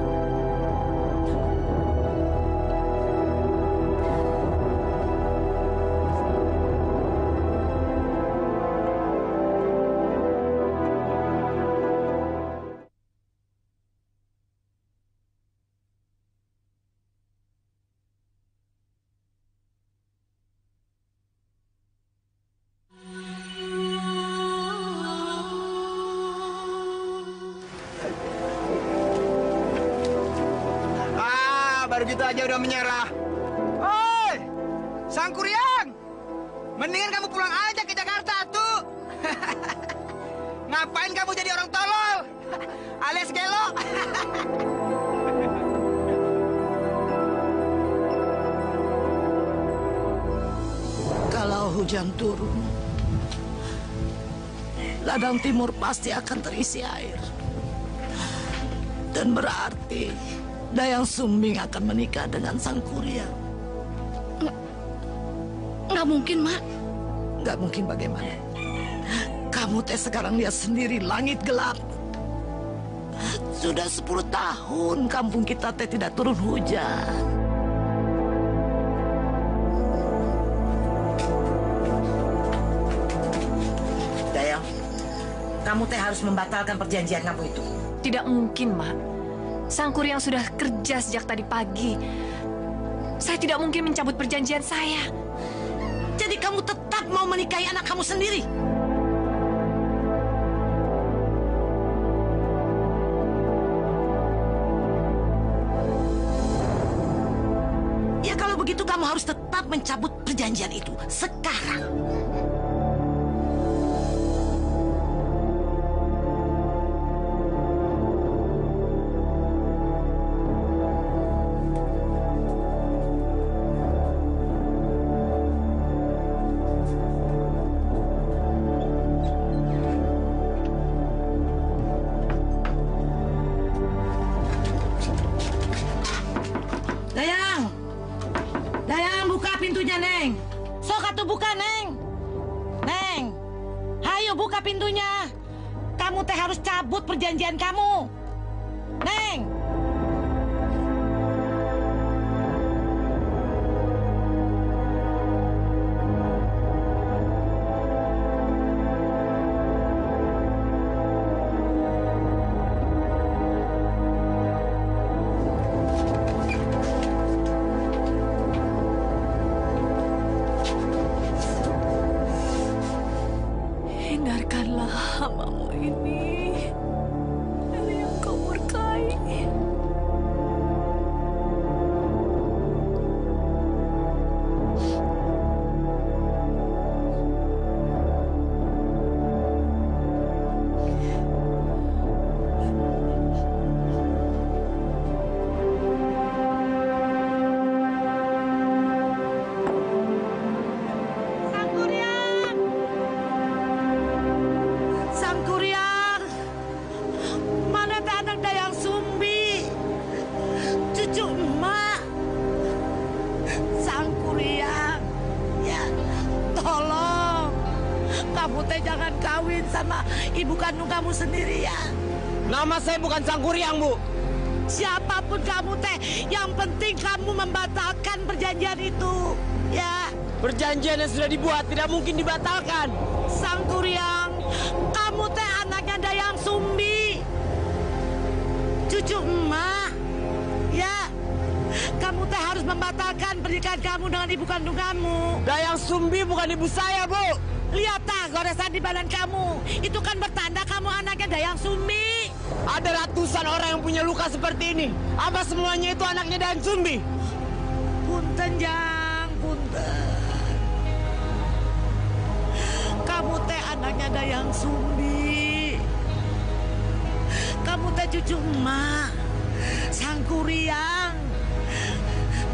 Baru gitu aja udah menyerah. Oi, Sangkuriang, mendingan kamu pulang aja ke Jakarta tuh. Ngapain kamu jadi orang tolol, alias gelo? Kalau hujan turun, ladang timur pasti akan terisi air. Dan berarti Dayang Sumbing akan menikah dengan Sangkuriang. Nggak mungkin, Mak. Nggak mungkin bagaimana? Kamu teh sekarang lihat sendiri langit gelap. Sudah 10 tahun kampung kita teh tidak turun hujan. Dayang, kamu teh harus membatalkan perjanjian kamu itu. Tidak mungkin, Mak. Sangkuriang sudah kerja sejak tadi pagi. Saya tidak mungkin mencabut perjanjian saya. Jadi kamu tetap mau menikahi anak kamu sendiri? Ya kalau begitu kamu harus tetap mencabut perjanjian itu sekarang. pintunya. Kamu teh harus cabut perjanjian kamu. Neng. Hindarkanlah hamba-Mu ini dari yang Kau murkai. Sangkuriang, mana teh anak Dayang Sumbi, cucu emak. Sangkuriang, ya tolong, kamu teh jangan kawin sama ibu kandung kamu sendiri ya. Nama saya bukan Sangkuriang, Bu. Siapapun kamu teh, yang penting kamu membatalkan perjanjian itu, ya. Perjanjian yang sudah dibuat tidak mungkin dibatalkan. Sangkuriang, kamu teh anaknya Dayang Sumbi, cucu emak, ya. Kamu teh harus membatalkan pernikahan kamu dengan ibu kandung kamu. Dayang Sumbi bukan ibu saya, Bu. Lihat tak goresan di badan kamu, itu kan bertanda kamu anaknya Dayang Sumbi. Ada ratusan orang yang punya luka seperti ini. Apa semuanya itu anaknya Dayang Sumbi? Punten, Jang, punten. Kamu teh anaknya Dayang Sumbi. Kamu teh cucu emak, Sangkuriang.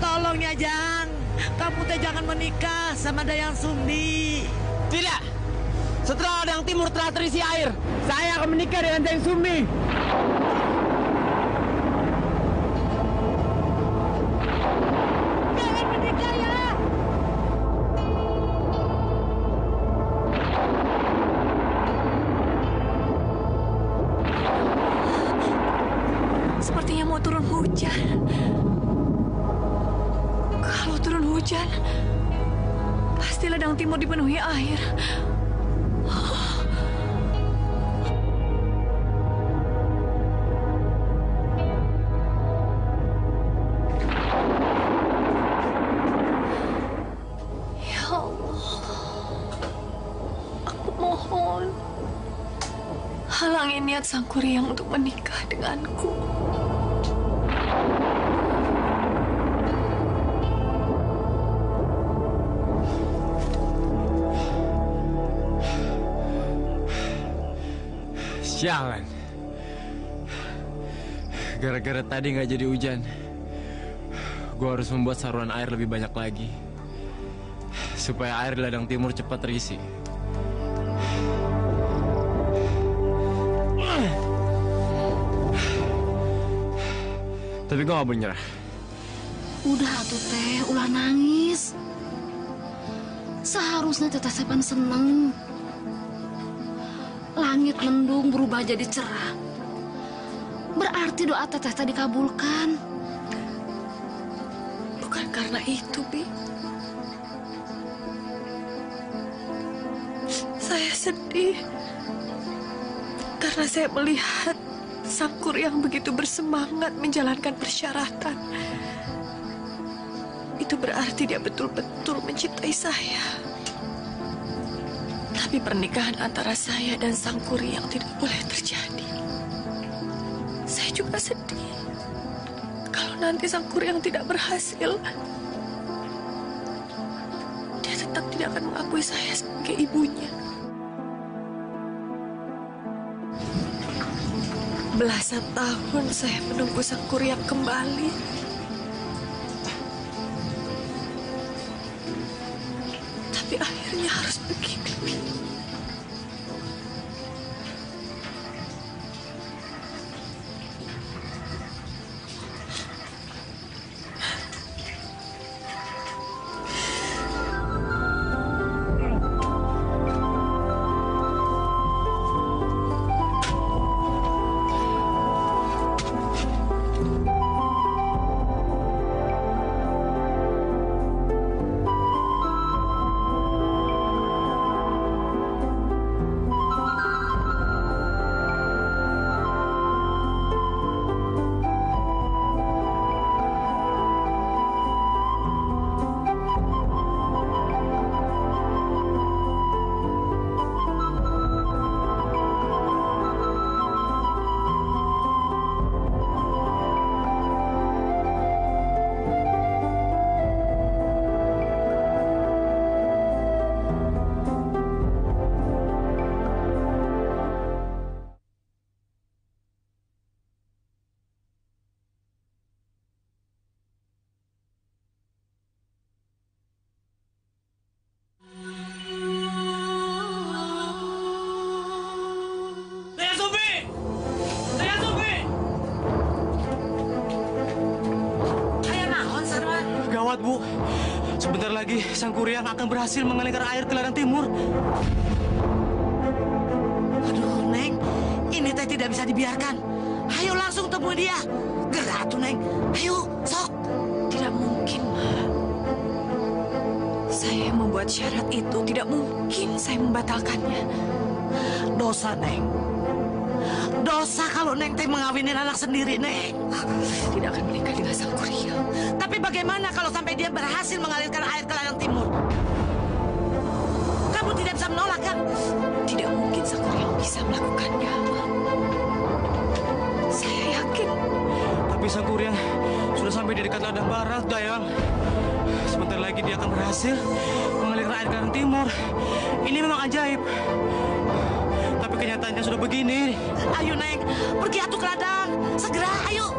Tolong ya, Jang. Kamu teh jangan menikah sama Dayang Sumbi. Tidak. Setelah Ladang Timur telah terisi air, saya akan menikah dengan Dayang Sumbi. Jangan menikah ya. Sepertinya mau turun hujan. Kalau turun hujan, pasti Ladang Timur dipenuhi air. Ya Allah, aku mohon halangi niat Sangkuriang untuk menikah denganku. Sialan. Gara-gara tadi nggak jadi hujan, gue harus membuat saluran air lebih banyak lagi supaya air di Ladang Timur cepat terisi. Tapi gue gak boleh nyerah. Udah atuh teh, ulah nangis. Seharusnya Teteh Sepan seneng. Langit mendung berubah jadi cerah. Berarti doa Teteh tadi dikabulkan. Bukan karena itu, Bi. Saya sedih karena saya melihat Sangkuriang begitu bersemangat menjalankan persyaratan. Itu berarti dia betul-betul mencintai saya. Tapi pernikahan antara saya dan Sangkuriang tidak boleh terjadi. Saya juga sedih kalau nanti Sangkuriang tidak berhasil. Dia tetap tidak akan mengakui saya sebagai ibunya. Belasan tahun saya menunggu Sangkuriang kembali. Tapi akhirnya harus begini. Bu. Sebentar lagi Sang Kuryang akan berhasil mengalirkan air ke ladang timur. Aduh, Neng. Ini teh tidak bisa dibiarkan. Ayo langsung temui dia. Gerak tuh, Neng. Ayo, sok. Tidak mungkin, Ma. Saya yang membuat syarat itu. Tidak mungkin saya membatalkannya. Dosa, Neng. Dosa kalau Neng teh mengawinin anak sendiri, Neng. Saya tidak akan menikah dengan Sang Kuryang. Tapi bagaimana kalau sampai dia berhasil mengalirkan air ke ladang timur? Kamu tidak bisa menolak, kan? Tidak mungkin Sang Kuryang bisa melakukannya, Ma. Saya yakin. Tapi Sang Kuryang sudah sampai di dekat ladang barat, Dayang. Sebentar lagi dia akan berhasil mengalirkan air ke ladang timur. Ini memang ajaib. Tapi kenyataannya sudah begini. Ayo, Neng. Pergi atuh ke ladang. Segera, ayo.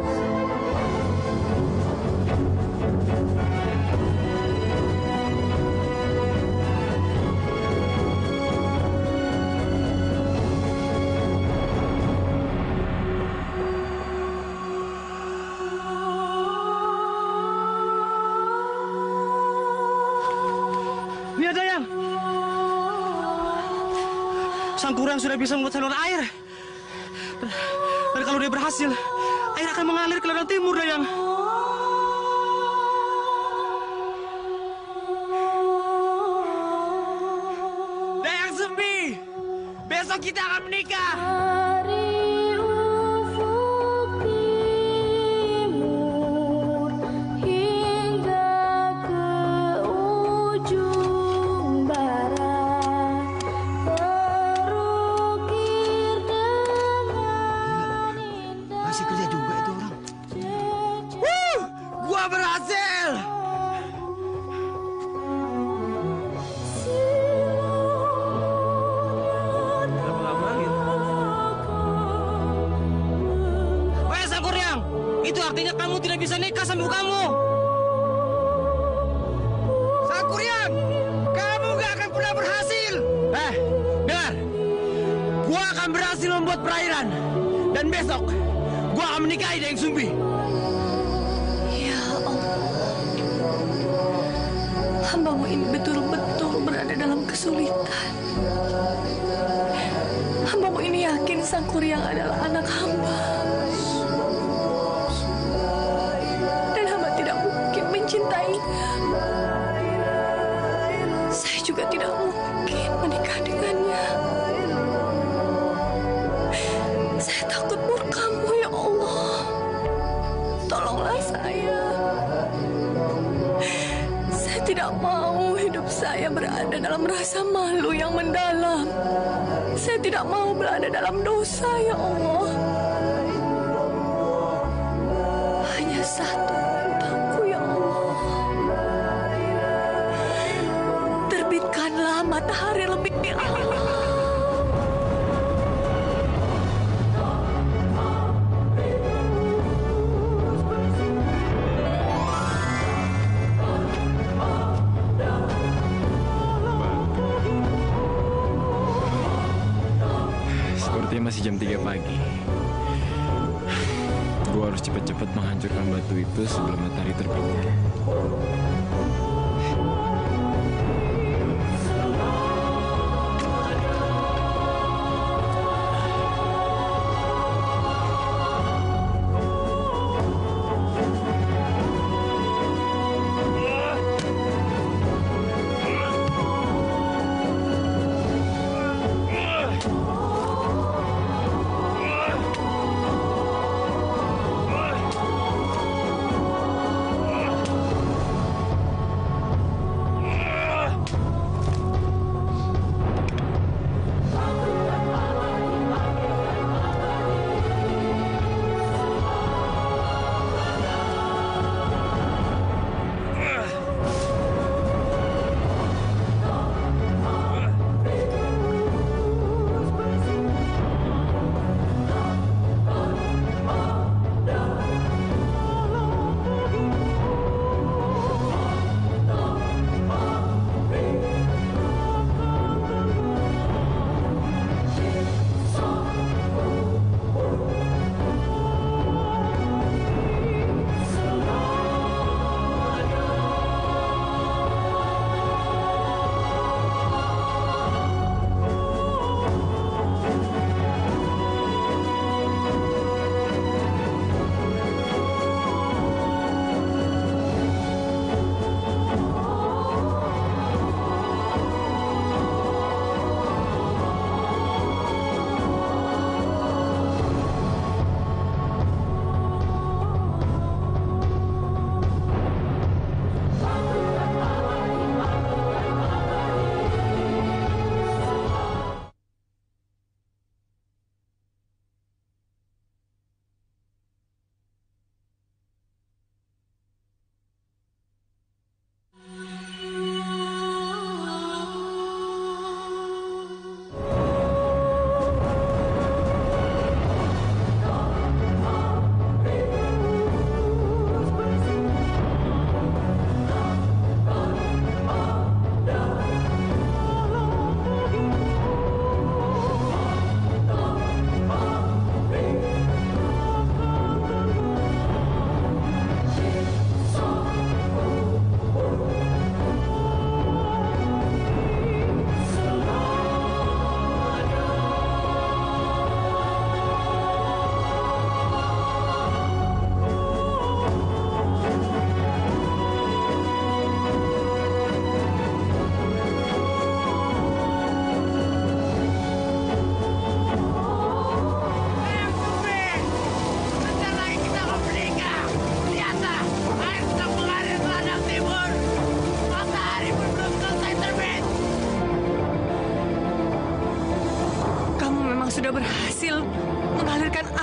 Lihat, Dayang. Sang Kuryang sudah bisa membuat saluran air. Dan kalau dia berhasil, air akan mengalir ke ladang timur, Dayang. Dayang Sumbi, besok kita akan menikah. Masih kerja juga itu orang. Gua berhasil. Weh, Sang Kuryang, itu artinya kamu tidak bisa nikah sama ibu kamu. Sang Kuryang, kamu gak akan pernah berhasil. Dengar. Gua akan berhasil membuat perairan. Dan besok, gua akan menikahi Dayang Sumbi. Ya Allah. Hambamu ini betul-betul berada dalam kesulitan. Hambamu ini yakin Sang Kuryang adalah anak hamba. Dan hamba tidak mungkin mencintainya. Saya juga tidak mungkin menikah dengannya. Saya takut murkamu, ya Allah. Tolonglah saya. Saya tidak mau hidup saya berada dalam rasa malu yang mendalam. Saya tidak mau berada dalam dosa, ya Allah. Hanya satu mintaku, ya Allah. Terbitkanlah matahari lebih awal. Sepertinya masih jam 3 pagi. Gua harus cepat-cepat menghancurkan batu itu sebelum matahari terbit.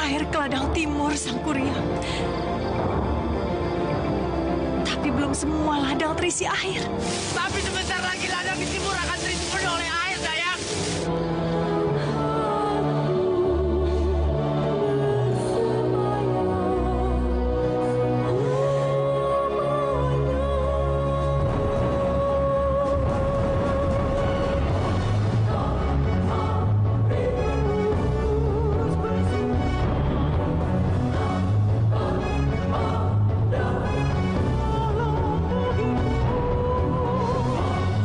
air ke ladang timur, Sang Kuryang. Tapi belum semua ladang terisi air. Tapi sebentar lagi ladang di timur akan terisi penuh oleh air, Dayang.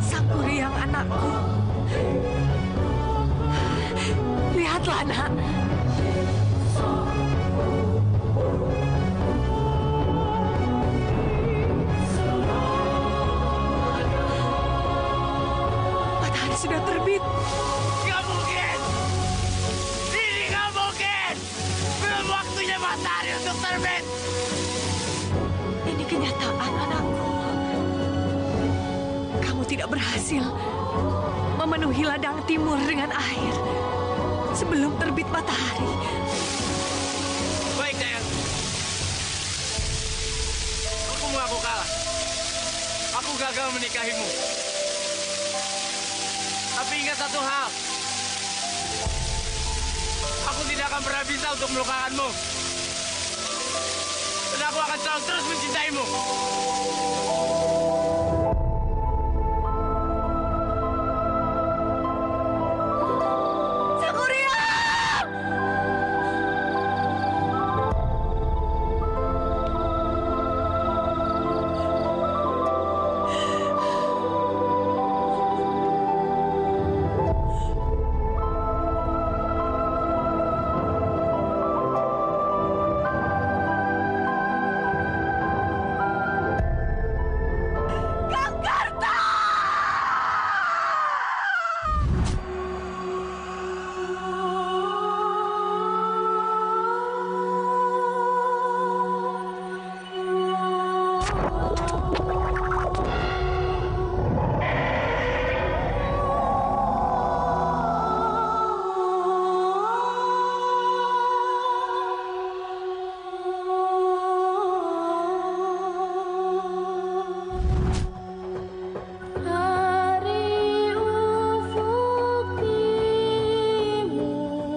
Sang Kuryang anakku. Lihatlah, nak. Matahari sudah terbit. Nggak mungkin! Ini nggak mungkin! Belum waktunya matahari untuk terbit! Ini kenyataan, anakku. Kamu tidak berhasil memenuhi ladang timur dengan air sebelum terbit matahari. Baik, Dayang. Aku mengaku kalah. Aku gagal menikahimu. Tapi ingat satu hal. Aku tidak akan pernah bisa untuk melukakanmu. Dan aku akan selalu terus mencintaimu. Sang Kuryang! Kang Karta!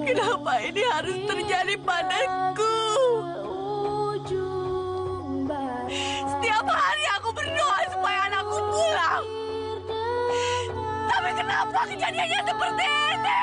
Kenapa ini harus terjadi padaku? Setiap hari aku berdoa supaya anakku pulang. Tapi kenapa kejadiannya seperti ini?